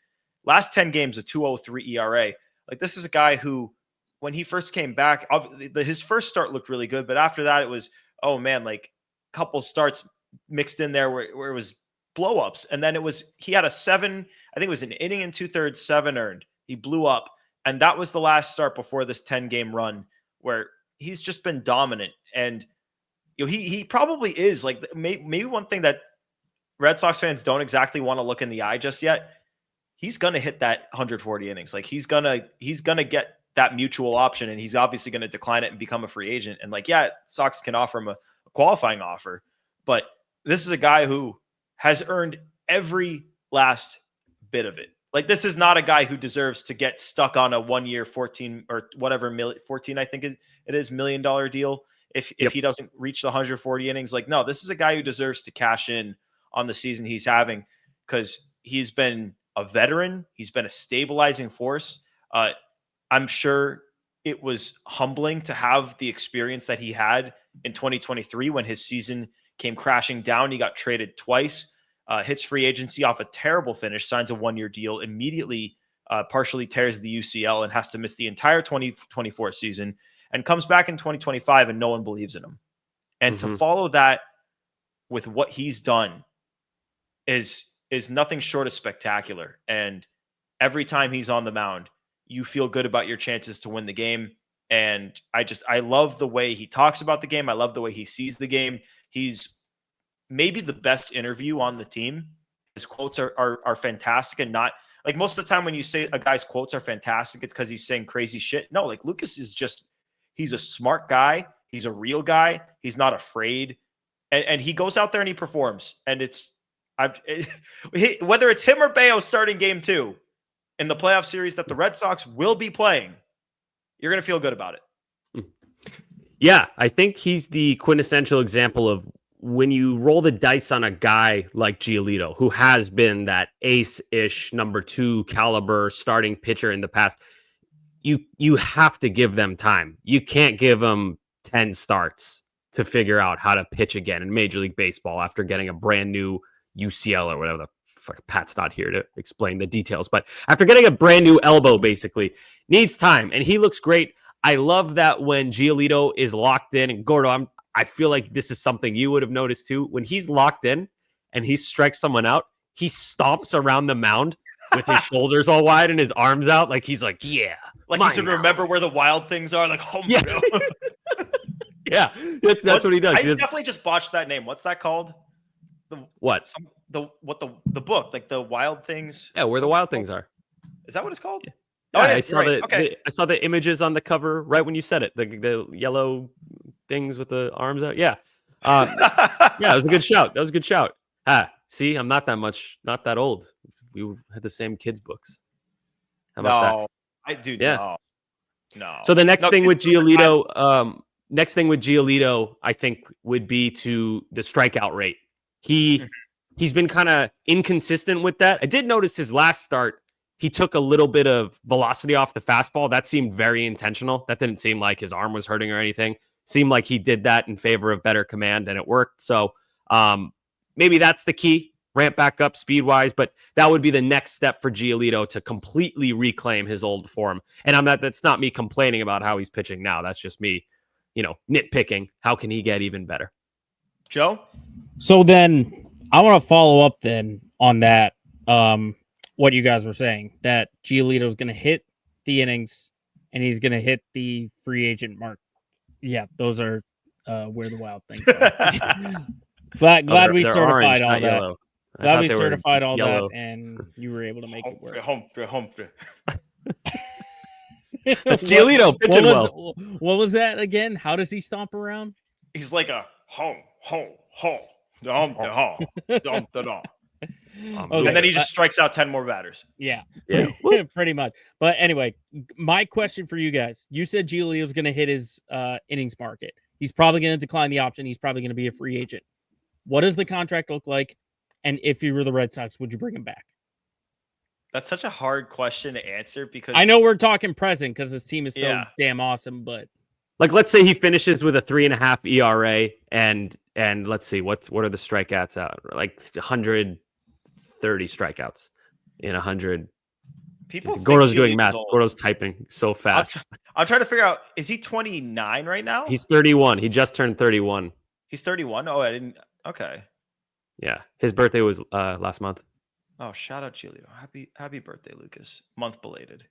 Speaker 3: Last 10 games, a 2.03 ERA. Like this is a guy who, when he first came back, his first start looked really good, but after that it was, oh man, like a couple starts mixed in there where it was blow-ups. And then he had a 7, I think it was an inning and 2/3, 7 earned. He blew up. And that was the last start before this 10-game run where he's just been dominant. And he probably is like maybe one thing that Red Sox fans don't exactly want to look in the eye just yet. He's going to hit that 140 innings. Like he's going to get that mutual option, and he's obviously going to decline it and become a free agent. And like, yeah, Sox can offer him a qualifying offer, but this is a guy who has earned every last bit of it. Like this is not a guy who deserves to get stuck on a 1-year 14 or whatever 14 I think it is $1 million deal if he doesn't reach the 140 innings. Like no, this is a guy who deserves to cash in on the season he's having because he's been a veteran. He's been a stabilizing force. I'm sure it was humbling to have the experience that he had in 2023 when his season came crashing down. He got traded twice, hits free agency off a terrible finish, signs a 1-year deal, immediately partially tears the UCL and has to miss the entire 2024 season, and comes back in 2025 and no one believes in him. And to follow that with what he's done is nothing short of spectacular. And every time he's on the mound, you feel good about your chances to win the game. And I love the way he talks about the game. I love the way he sees the game. He's maybe the best interview on the team. His quotes are fantastic, and not like most of the time when you say a guy's quotes are fantastic, it's because he's saying crazy shit. No, like Lucas is he's a smart guy. He's a real guy. He's not afraid. And he goes out there and he performs. And whether it's him or Bello starting game 2 in the playoff series that the Red Sox will be playing, you're going to feel good about it.
Speaker 4: Yeah, I think he's the quintessential example of when you roll the dice on a guy like Giolito, who has been that ace-ish number 2 caliber starting pitcher in the past. You have to give them time. You can't give them 10 starts to figure out how to pitch again in Major League Baseball after getting a brand new UCL or whatever the fuck. Pat's not here to explain the details, but after getting a brand new elbow, basically needs time. And he looks great. I love that when Giolito is locked in, and Gordo, I feel like this is something you would have noticed too. When he's locked in and he strikes someone out, he stomps around the mound with his shoulders all wide and his arms out. Like he's like, yeah.
Speaker 3: Like he should remember where the wild things are. Like, oh,
Speaker 4: yeah. Yeah, that's what he does.
Speaker 3: I definitely just botched that name. What's that called? The book, like the Wild Things.
Speaker 4: Yeah, where the wild things are.
Speaker 3: Is that what it's called?
Speaker 4: Yeah.
Speaker 3: Oh, yeah,
Speaker 4: I saw the images on the cover right when you said it. The yellow things with the arms out. Yeah. Yeah, it was a good shout. That was a good shout. See, I'm not that old. We had the same kids' books. How about that?
Speaker 3: I do.
Speaker 4: Yeah.
Speaker 3: No.
Speaker 4: So the next thing with Giolito, I think, would be to the strikeout rate. He's been kind of inconsistent with that. I did notice his last start, he took a little bit of velocity off the fastball. That seemed very intentional. That didn't seem like his arm was hurting or anything. Seemed like he did that in favor of better command, and it worked. So maybe that's the key. Ramp back up speed-wise, but that would be the next step for Giolito to completely reclaim his old form. And that's not me complaining about how he's pitching now. That's just me, nitpicking. How can he get even better?
Speaker 3: Joe?
Speaker 5: So then I want to follow up then on that, what you guys were saying, that Giolito's going to hit the innings and he's going to hit the free agent mark. Yeah, those are where the wild things are. Glad we certified all that.
Speaker 4: Yellow.
Speaker 5: Glad we certified all that, and you were able to make it work.
Speaker 3: Home.
Speaker 4: That's Giolito pitching well.
Speaker 5: What was that again? How does he stomp around?
Speaker 3: He's like a home.
Speaker 5: Okay,
Speaker 3: and then he just strikes out 10 more batters.
Speaker 5: Yeah. Pretty much. But anyway, my question for you guys: you said Giolito's going to hit his innings market. He's probably going to decline the option. He's probably going to be a free agent. What does the contract look like? And if you were the Red Sox, would you bring him back?
Speaker 3: That's such a hard question to answer because
Speaker 5: I know we're talking present because this team is so damn awesome, but
Speaker 4: like, let's say he finishes with a 3.5 ERA and let's see, what are the strikeouts out? Like 130 strikeouts in 100.
Speaker 3: People.
Speaker 4: Gordo's doing math. Gordo's typing so fast.
Speaker 3: I'm trying to figure out, is he 29 right now?
Speaker 4: He's 31. He just turned 31.
Speaker 3: He's 31. Oh, I didn't. Okay.
Speaker 4: Yeah, his birthday was last month.
Speaker 3: Oh, shout out Giolito. Happy birthday, Lucas. Month belated.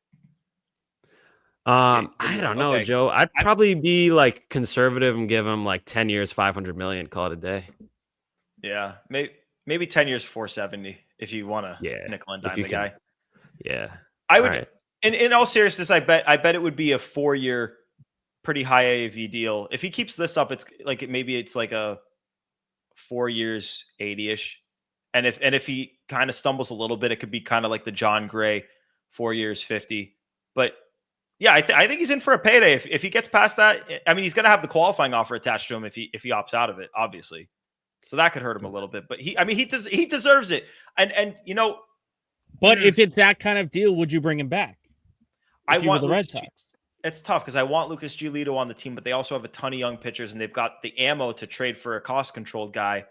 Speaker 4: I don't know, Joe. I'd probably be like conservative and give him like 10 years, 500 million, call it a day.
Speaker 3: Yeah, maybe 10 years, 470 if you want to nickel and dime the guy.
Speaker 4: Yeah.
Speaker 3: I would, right. In all seriousness, I bet it would be a 4-year pretty high AAV deal. If he keeps this up, it's like it's like a 4 years, 80-ish. And if he kind of stumbles a little bit, it could be kind of like the John Gray 4 years, 50. But yeah, I think he's in for a payday. If he gets past that, I mean, he's going to have the qualifying offer attached to him if he opts out of it, obviously. So that could hurt him a little bit. But he deserves it. And
Speaker 5: But if it's that kind of deal, would you bring him back?
Speaker 3: I want
Speaker 5: the Red Sox.
Speaker 3: it's tough because I want Lucas Giolito on the team, but they also have a ton of young pitchers and they've got the ammo to trade for a cost-controlled guy.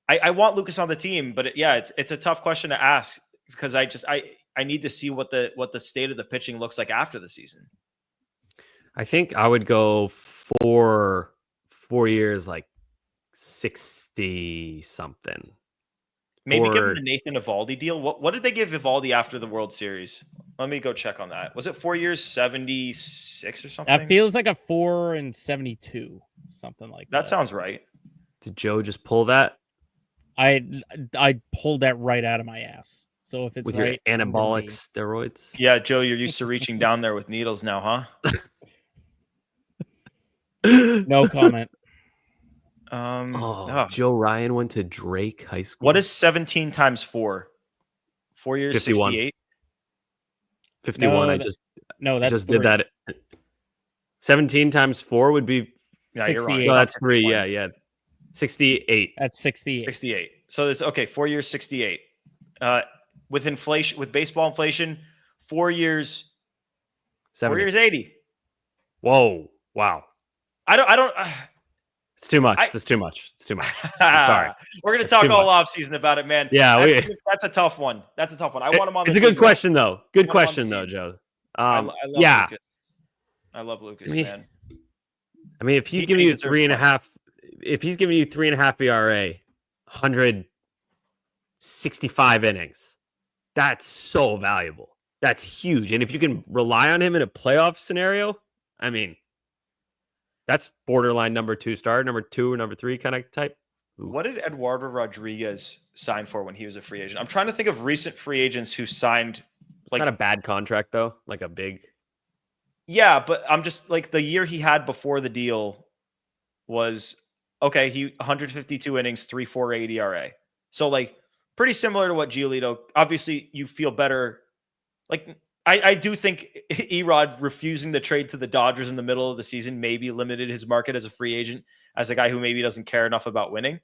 Speaker 3: I want Lucas on the team, but it's a tough question to ask because I need to see what the state of the pitching looks like after the season.
Speaker 4: I think I would go 4 years, like 60 something.
Speaker 3: Maybe give him the Nathan Eovaldi deal. What did they give Eovaldi after the World Series? Let me go check on that. Was it 4 years, 76 or something?
Speaker 5: That feels like a 4 and 72, something like that.
Speaker 3: That sounds right.
Speaker 4: Did Joe just pull that?
Speaker 5: I pulled that right out of my ass. So if it's
Speaker 4: with
Speaker 5: right,
Speaker 4: your anabolic steroids.
Speaker 3: Yeah, Joe, you're used to reaching down there with needles now, huh?
Speaker 5: No comment.
Speaker 4: Joe Ryan went to Drake High School.
Speaker 3: What is 17 times 4? 4 years,
Speaker 4: 51.
Speaker 3: 68?
Speaker 4: 51.
Speaker 5: That's
Speaker 4: just
Speaker 5: 3.
Speaker 4: did that. 17 times 4 would be.
Speaker 3: Yeah, you're wrong.
Speaker 4: No, that's 3. Yeah. 68.
Speaker 5: That's 68.
Speaker 3: 68. So this 4 years, 68. With inflation, with baseball inflation, 4 years,
Speaker 4: 70.
Speaker 3: 4 years, 80.
Speaker 4: Whoa! Wow.
Speaker 3: I don't.
Speaker 4: It's too much. It's too much. I'm sorry.
Speaker 3: We're gonna talk all off season about it, man.
Speaker 4: Yeah,
Speaker 3: that's a tough one. I want him on.
Speaker 4: It's a good question, though. Good question, though, Joe.
Speaker 3: I love Lucas. I love Lucas, man.
Speaker 4: I mean, if he's giving you 3.5, if he's giving you 3.5 ERA, 165 innings, that's so valuable. That's huge. And if you can rely on him in a playoff scenario, I mean, that's borderline number 2 star, number 2 or number 3 kind of type. Ooh.
Speaker 3: What did Eduardo Rodriguez sign for when he was a free agent? I'm trying to think of recent free agents who signed.
Speaker 4: It's not a bad contract, though. Like a big.
Speaker 3: Yeah, but I'm just like the year he had before the deal was okay. He 152 innings, 3.48 ERA. So like pretty similar to what Giolito. Obviously, you feel better. Like I do think Erod refusing the trade to the Dodgers in the middle of the season maybe limited his market as a free agent, as a guy who maybe doesn't care enough about winning.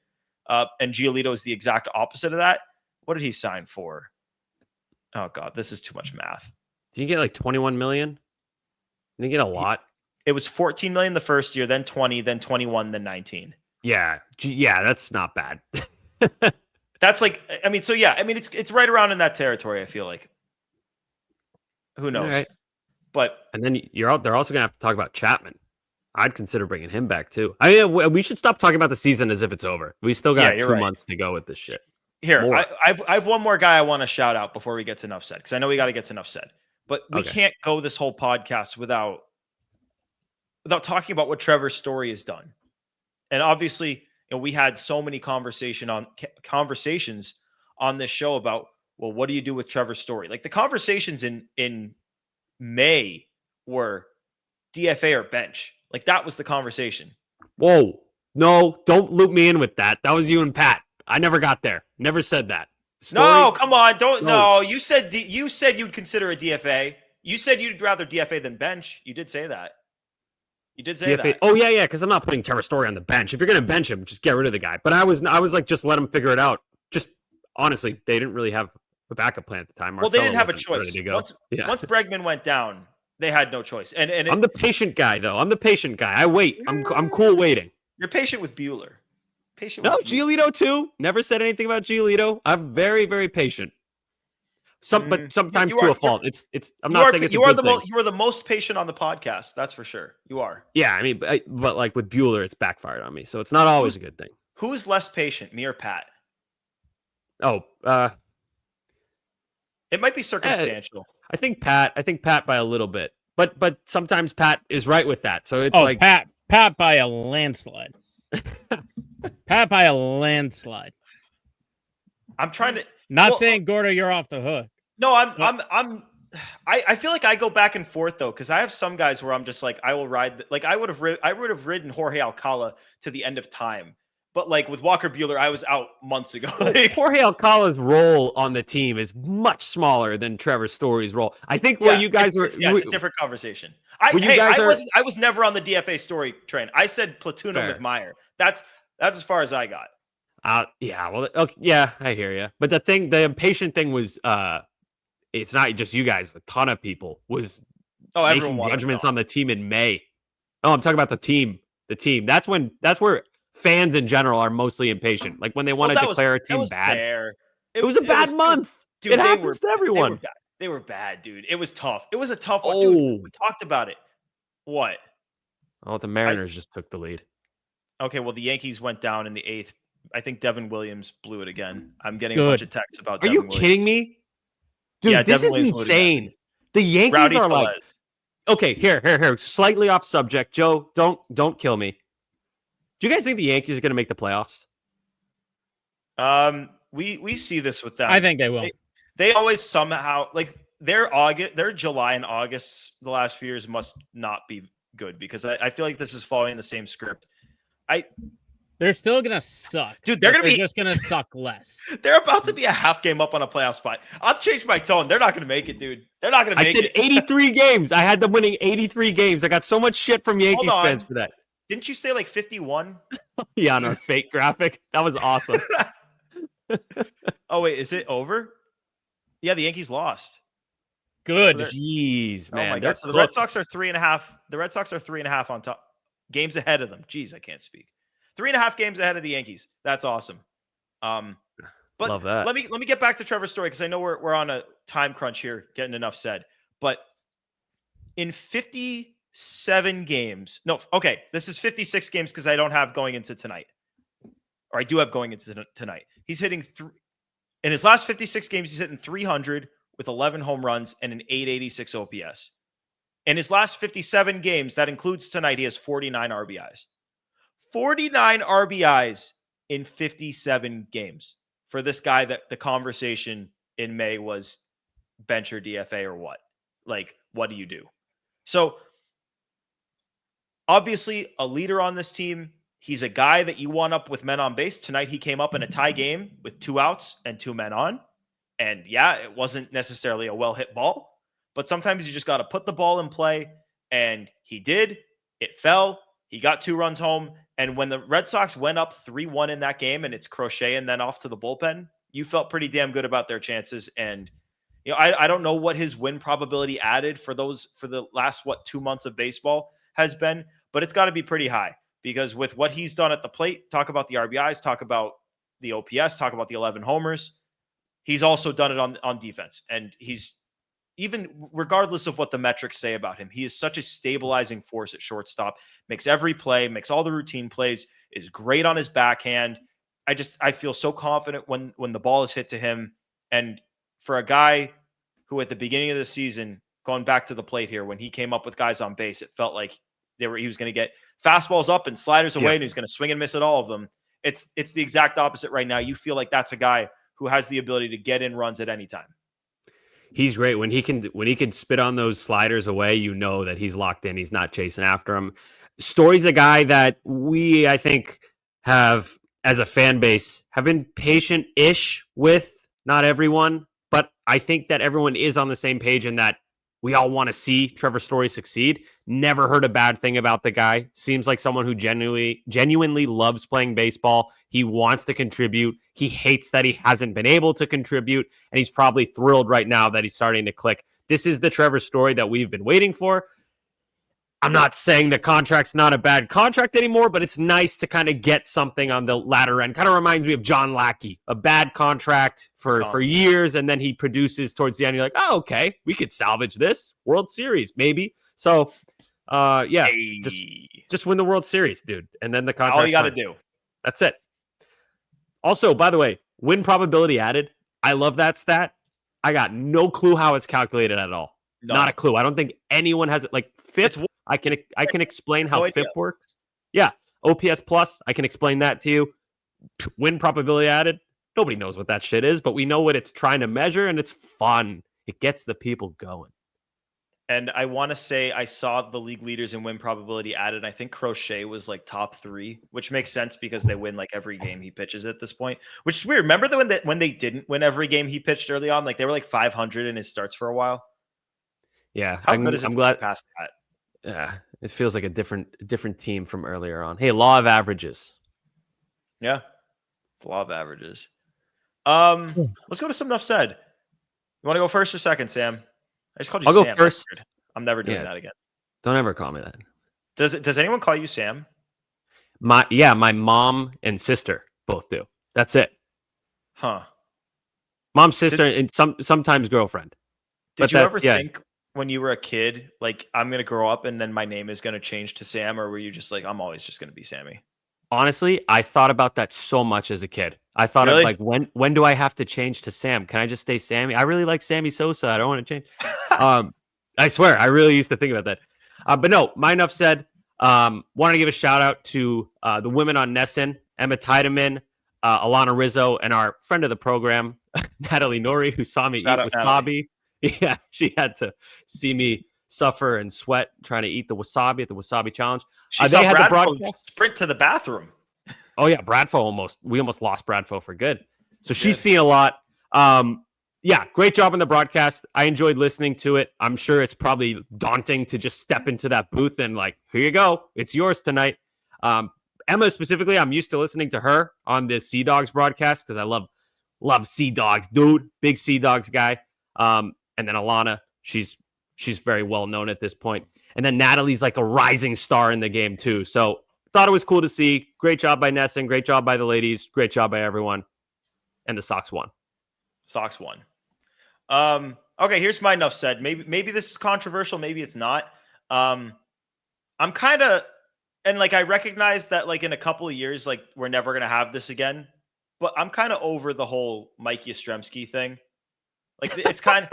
Speaker 3: And Giolito is the exact opposite of that. What did he sign for? Oh God, this is too much math.
Speaker 4: Did you get like 21 million? Did you get a lot?
Speaker 3: It was 14 million the first year, then 20, then 21, then 19.
Speaker 4: Yeah, that's not bad.
Speaker 3: That's like, I mean, so yeah, I mean, it's right around in that territory. I feel like. Who knows?
Speaker 4: Right.
Speaker 3: But
Speaker 4: and then they're also gonna have to talk about Chapman. I'd consider bringing him back too. I mean, we should stop talking about the season as if it's over. We still got 2 months to go with this shit.
Speaker 3: Here, I have one more guy I want to shout out before we get to enough said, because I know we got to get to enough said. But we can't go this whole podcast without talking about what Trevor Story has done. And obviously, we had so many conversations on this show about, well, what do you do with Trevor Story? Like the conversations in May were DFA or bench. Like that was the conversation.
Speaker 4: Whoa. No, don't loop me in with that. That was you and Pat. I never got there. Never said that.
Speaker 3: Story? No, come on. Don't. No, you said you'd consider a DFA. You said you'd rather DFA than bench. You did say that. You did say
Speaker 4: DFA.
Speaker 3: that.
Speaker 4: Oh yeah, because I'm not putting Trevor Story on the bench. If you're gonna bench him, just get rid of the guy. But I was like, just let him figure it out. Just honestly, they didn't really have a backup plan at the time.
Speaker 3: Well, they didn't have a choice. Once Bregman went down, they had no choice. And
Speaker 4: I'm the patient guy, though. I'm the patient guy. I wait. I'm cool waiting.
Speaker 3: You're patient with Bueller.
Speaker 4: Giolito too. Never said anything about Giolito. I'm very, very patient. But sometimes to a fault. I'm not saying it's a good thing.
Speaker 3: You are the most patient on the podcast. That's for sure. You are.
Speaker 4: Yeah, I mean, but like with Bueller, it's backfired on me, so it's not always a good thing.
Speaker 3: Who is less patient, me or Pat?
Speaker 4: Oh,
Speaker 3: it might be circumstantial.
Speaker 5: I
Speaker 4: think Pat by a little bit, but sometimes Pat is right with that. So it's like
Speaker 5: Pat by a landslide. Pat by a landslide.
Speaker 3: I'm trying to
Speaker 5: saying Gordo, you're off the hook.
Speaker 3: No, I feel like I go back and forth though, because I have some guys where I'm just like I will ride. Like I would have ridden Jorge Alcala to the end of time. But like with Walker Bueller, I was out months ago.
Speaker 4: Jorge Alcala's role on the team is much smaller than Trevor Story's role. I think where you guys are,
Speaker 3: it's a different conversation. I was never on the DFA Story train. I said platoon him with Meyer. That's as far as I got.
Speaker 4: Yeah. Well, okay, yeah, I hear you. But the impatient thing was, it's not just you guys. A ton of people was
Speaker 3: Oh, everyone
Speaker 4: making
Speaker 3: wanted
Speaker 4: judgments
Speaker 3: gone.
Speaker 4: on the team in May. Oh, I'm talking about the team. The team. That's where fans in general are mostly impatient. Like when they want to declare a
Speaker 3: That
Speaker 4: team
Speaker 3: was
Speaker 4: bad.
Speaker 3: fair.
Speaker 4: It was a bad month.
Speaker 3: Dude,
Speaker 4: It happens to
Speaker 3: they were
Speaker 4: everyone.
Speaker 3: bad. They were bad, dude. It was tough. It was a tough one, dude.
Speaker 4: Oh,
Speaker 3: We talked about it. What?
Speaker 4: the Mariners just took the lead.
Speaker 3: Okay, well, the Yankees went down in the 8th. I think Devin Williams blew it again. I'm getting a
Speaker 5: Good.
Speaker 3: bunch of texts about
Speaker 4: Are
Speaker 3: Devin
Speaker 4: you
Speaker 3: Williams.
Speaker 4: kidding me? Dude,
Speaker 3: Yeah,
Speaker 4: this
Speaker 3: Devin
Speaker 4: is
Speaker 3: Williams blew it again.
Speaker 4: insane. The Yankees
Speaker 3: Rowdy
Speaker 4: are like,
Speaker 3: Tellez.
Speaker 4: okay, here. Slightly off subject. Joe, don't kill me. Do you guys think the Yankees are going to make the playoffs?
Speaker 3: We see this with them.
Speaker 5: I think they will.
Speaker 3: They always somehow like their July and August the last few years must not be good because I feel like this is following the same script.
Speaker 5: They're still gonna suck,
Speaker 3: Dude, they're
Speaker 5: just gonna suck less.
Speaker 3: They're about to be a half game up on a playoff spot. I'll change my tone. They're not going to make it, dude. They're not going to make it.
Speaker 4: I said 83 games. I had them winning 83 games. I got so much shit from Yankees
Speaker 3: Hold on.
Speaker 4: fans for that.
Speaker 3: Didn't you say like 51?
Speaker 4: Yeah, on our fake graphic. That was awesome.
Speaker 3: Oh wait, is it over? Yeah, the Yankees lost.
Speaker 5: Good.
Speaker 4: Jeez, man.
Speaker 3: Oh my
Speaker 4: They're
Speaker 3: god. So the
Speaker 4: cooked.
Speaker 3: Red Sox are 3.5. The Red Sox are 3.5 on top. Games ahead of them. Jeez, I can't speak. 3.5 games ahead of the Yankees. That's awesome. But
Speaker 4: Love that.
Speaker 3: let me get back to Trevor Story because I know we're on a time crunch here, getting enough said. But in 57 games, no, okay, this is 56 games because I don't have going into tonight. Or I do have going into tonight. He's hitting in his last 56 games, he's hitting 300 with 11 home runs and an 886 OPS. In his last 57 games, that includes tonight, he has 49 RBIs. 49 RBIs in 57 games for this guy that the conversation in May was bench or DFA or what? Like, what do you do? So, obviously, a leader on this team. He's a guy that you want up with men on base. Tonight, he came up in a tie game with 2 outs and 2 men on. And yeah, it wasn't necessarily a well-hit ball, but sometimes you just got to put the ball in play. And he did. It fell. He got 2 runs home. And when the Red Sox went up 3-1 in that game and it's Crochet and then off to the bullpen, you felt pretty damn good about their chances. And, you know, I don't know what his win probability added for the last, 2 months of baseball has been, but it's got to be pretty high because with what he's done at the plate, talk about the RBIs, talk about the OPS, talk about the 11 homers. He's also done it on defense. And he's, even regardless of what the metrics say about him, he is such a stabilizing force at shortstop, makes every play, makes all the routine plays, is great on his backhand. I feel so confident when the ball is hit to him. And for a guy who at the beginning of the season, going back to the plate here, when he came up with guys on base, it felt like he was going to get fastballs up and sliders away, and he was going to swing and miss at all of them. It's the exact opposite right now. You feel like that's a guy who has the ability to get in runs at any time.
Speaker 4: He's great when he can spit on those sliders away. You know that he's locked in. He's not chasing after him. Story's a guy that we, I think, have as a fan base have been patient-ish with. Not everyone, but I think that everyone is on the same page in that we all want to see Trevor Story succeed. Never heard a bad thing about the guy. Seems like someone who genuinely loves playing baseball. He wants to contribute. He hates that he hasn't been able to contribute, and he's probably thrilled right now that he's starting to click. This is the Trevor Story that we've been waiting for. I'm not saying the contract's not a bad contract anymore, but it's nice to kind of get something on the latter end. Kind of reminds me of John Lackey, a bad contract for years, and then he produces towards the end. You're like, oh, okay, we could salvage this World Series, maybe. So, yeah, just win the World Series, dude, and then the contract.
Speaker 3: All you got to do.
Speaker 4: That's it. Also, by the way, win probability added. I love that stat. I got no clue how it's calculated at all. No. Not a clue. I don't think anyone has it. Like FIP, I can explain how FIP works. Yeah, OPS plus, I can explain that to you. Win probability added. Nobody knows what that shit is, but we know what it's trying to measure, and it's fun. It gets the people going.
Speaker 3: And I want to say I saw the league leaders in win probability added. I think Crochet was like top 3, which makes sense because they win like every game he pitches at this point, which is weird. Remember when they didn't win every game he pitched early on? Like they were like 500 in his starts for a while.
Speaker 4: Yeah,
Speaker 3: How good is it? I'm glad past that.
Speaker 4: Yeah, it feels like a different team from earlier on. Hey, law of averages.
Speaker 3: Yeah, it's law of averages. Let's go to some enough said. You want to go first or second, Sam? I just called you
Speaker 4: I'll
Speaker 3: Sam.
Speaker 4: go first.
Speaker 3: I'm never doing
Speaker 4: Yeah.
Speaker 3: that again.
Speaker 4: Don't ever call me that.
Speaker 3: Does anyone call you Sam?
Speaker 4: My mom and sister both do. That's it.
Speaker 3: Huh.
Speaker 4: Mom, sister, and sometimes girlfriend.
Speaker 3: Did you ever think when you were a kid, like, I'm going to grow up and then my name is going to change to Sam? Or were you just like, I'm always just going to be Sammy?
Speaker 4: Honestly, I thought about that so much as a kid. I thought
Speaker 3: Really?
Speaker 4: of like, when do I have to change to Sam? Can I just stay Sammy? I really like Sammy Sosa. I don't want to change. I swear, I really used to think about that. But no, my enough said. Want to give a shout out to the women on Nesson, Emma Tiedemann, Alana Rizzo, and our friend of the program, Natalie Nori, who saw me
Speaker 3: Shout
Speaker 4: eat
Speaker 3: out,
Speaker 4: wasabi.
Speaker 3: Natalie.
Speaker 4: Yeah, she had to see me suffer and sweat trying to eat the wasabi at the wasabi challenge.
Speaker 3: She
Speaker 4: They
Speaker 3: saw
Speaker 4: had the
Speaker 3: Bradfo
Speaker 4: broadcast.
Speaker 3: sprint to the bathroom.
Speaker 4: Oh yeah, we almost lost Bradfo for good. So she's
Speaker 3: Good.
Speaker 4: seen a lot. Yeah, great job on the broadcast. I enjoyed listening to it. I'm sure it's probably daunting to just step into that booth and like, here you go, it's yours tonight. Emma specifically, I'm used to listening to her on the Sea Dogs broadcast because I love Sea Dogs, dude, big Sea Dogs guy. And then Alana, she's very well known at this point. And then Natalie's like a rising star in the game too. So thought it was cool to see. Great job by Nesson. Great job by the ladies. Great job by everyone. And the Sox won.
Speaker 3: Sox won. Okay, here's my enough said. Maybe this is controversial. Maybe it's not. I'm kind of, and like I recognize that like in a couple of years, like we're never gonna have this again. But I'm kind of over the whole Mike Yastrzemski thing. Like it's kind of,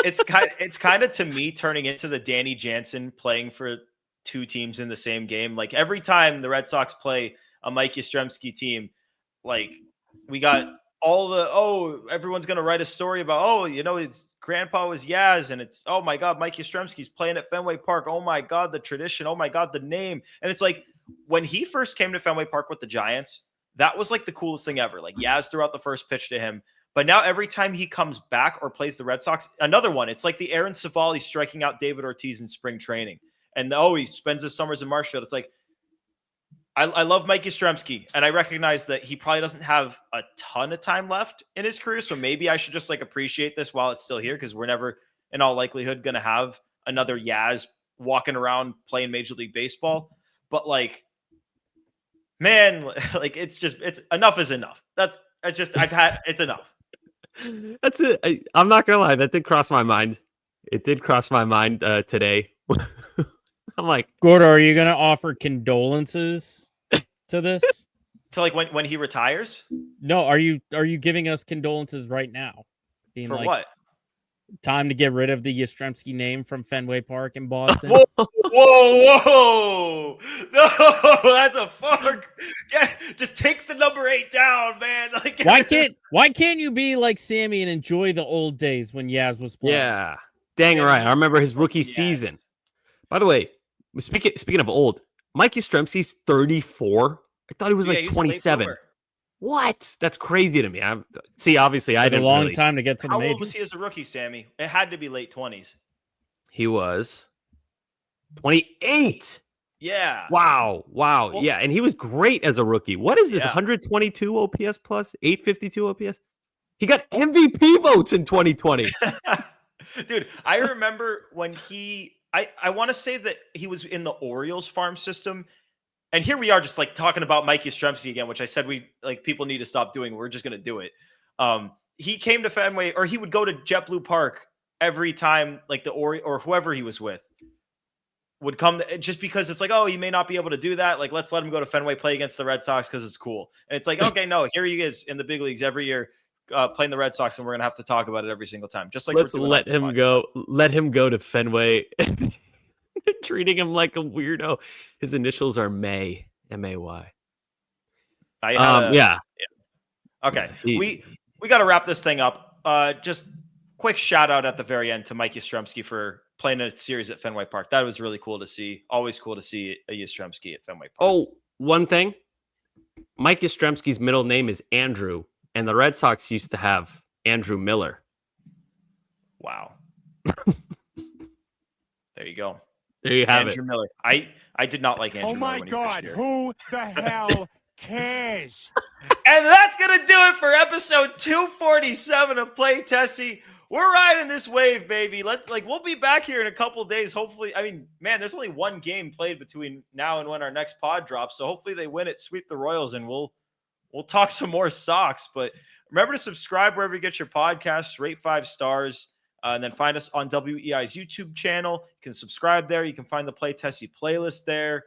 Speaker 3: it's kind of to me turning into the Danny Jansen playing for two teams in the same game. Like every time the Red Sox play a Mike Yastrzemski team, like we got all the, everyone's going to write a story about, his grandpa was Yaz, and it's, oh my God, Mike Yastrzemski's playing at Fenway Park. Oh my God, the tradition. Oh my God, the name. And it's like when he first came to Fenway Park with the Giants, that was like the coolest thing ever. Like Yaz threw out the first pitch to him. But now every time he comes back or plays the Red Sox, another one, it's like the Aaron Savali striking out David Ortiz in spring training. And he spends his summers in Marshfield. It's like, I love Mike Yastrzemski, and I recognize that he probably doesn't have a ton of time left in his career. So maybe I should just like appreciate this while it's still here, because we're never in all likelihood going to have another Yaz walking around playing Major League Baseball. But like, man, like it's enough is enough. It's enough.
Speaker 4: That's it. I'm not gonna lie, that did cross my mind. It did cross my mind today. I'm like,
Speaker 5: Gordo, are you gonna offer condolences to this?
Speaker 3: So like when he retires?
Speaker 5: No, are you giving us condolences right now? Being
Speaker 3: For
Speaker 5: like,
Speaker 3: what?
Speaker 5: Time to get rid of the Yastrzemski name from Fenway Park in Boston.
Speaker 3: Whoa! No, that's a fuck. Yeah, just take the number 8 down, man. Like,
Speaker 5: Why can't you be like Sammy and enjoy the old days when Yaz was playing?
Speaker 4: yeah, dang right. I remember his rookie season. By the way, speaking of old, Mike Yastrzemski's 34. I thought he was like 27. What? That's crazy to me. Obviously, I didn't.
Speaker 5: A long time to get to the majors.
Speaker 3: How old was he as a rookie, Sammy? It had to be late 20s.
Speaker 4: He was 28.
Speaker 3: Yeah.
Speaker 4: Wow. Well, yeah, and he was great as a rookie. What is this?
Speaker 3: Yeah.
Speaker 4: 122 OPS plus 852 OPS. He got MVP votes in 2020.
Speaker 3: Dude, I remember when I want to say that he was in the Orioles farm system. And here we are just like talking about Mike Yastrzemski again, which I said people need to stop doing. We're just going to do it. He came to Fenway, or he would go to JetBlue Park every time like the or whoever he was with would come, just because it's like, he may not be able to do that. Like, let's let him go to Fenway, play against the Red Sox because it's cool. And it's like, okay, no, here he is in the big leagues every year playing the Red Sox, and we're going to have to talk about it every single time. Just like
Speaker 4: let's let him go. Let him go to Fenway. Treating him like a weirdo. His initials are May, M-A-Y. Yeah.
Speaker 3: Okay.
Speaker 4: Yeah,
Speaker 3: we got to wrap this thing up. Just quick shout out at the very end to Mike Yastrzemski for playing a series at Fenway Park. That was really cool to see. Always cool to see a Yastrzemski at Fenway Park.
Speaker 4: Oh, one thing. Mike Yastrzemski's middle name is Andrew, and the Red Sox used to have Andrew Miller.
Speaker 3: Wow. There you go.
Speaker 4: There you have
Speaker 3: Andrew Miller. I did not like Andrew Miller.
Speaker 7: Oh my God, who the hell cares?
Speaker 3: And that's going to do it for episode 247 of Play Tessie. we're riding this wave, baby. We'll be back here in a couple days. Hopefully, I mean, man, there's only one game played between now and when our next pod drops. So hopefully they win it, sweep the Royals, and we'll talk some more Sox. But remember to subscribe wherever you get your podcasts, rate 5 stars, and then find us on WEI's YouTube channel. You can subscribe there. You can find the Play Tessie playlist there.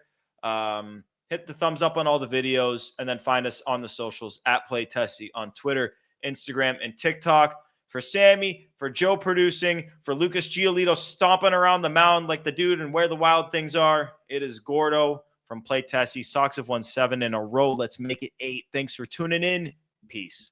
Speaker 3: Hit the thumbs up on all the videos, and then find us on the socials at Play Tessie on Twitter, Instagram, and TikTok. For Sammy, for Joe producing, for Lucas Giolito stomping around the mound like the dude and where the wild things are, it is Gordo from Play Tessie. Sox have won 7 in a row. Let's make it 8. Thanks for tuning in. Peace.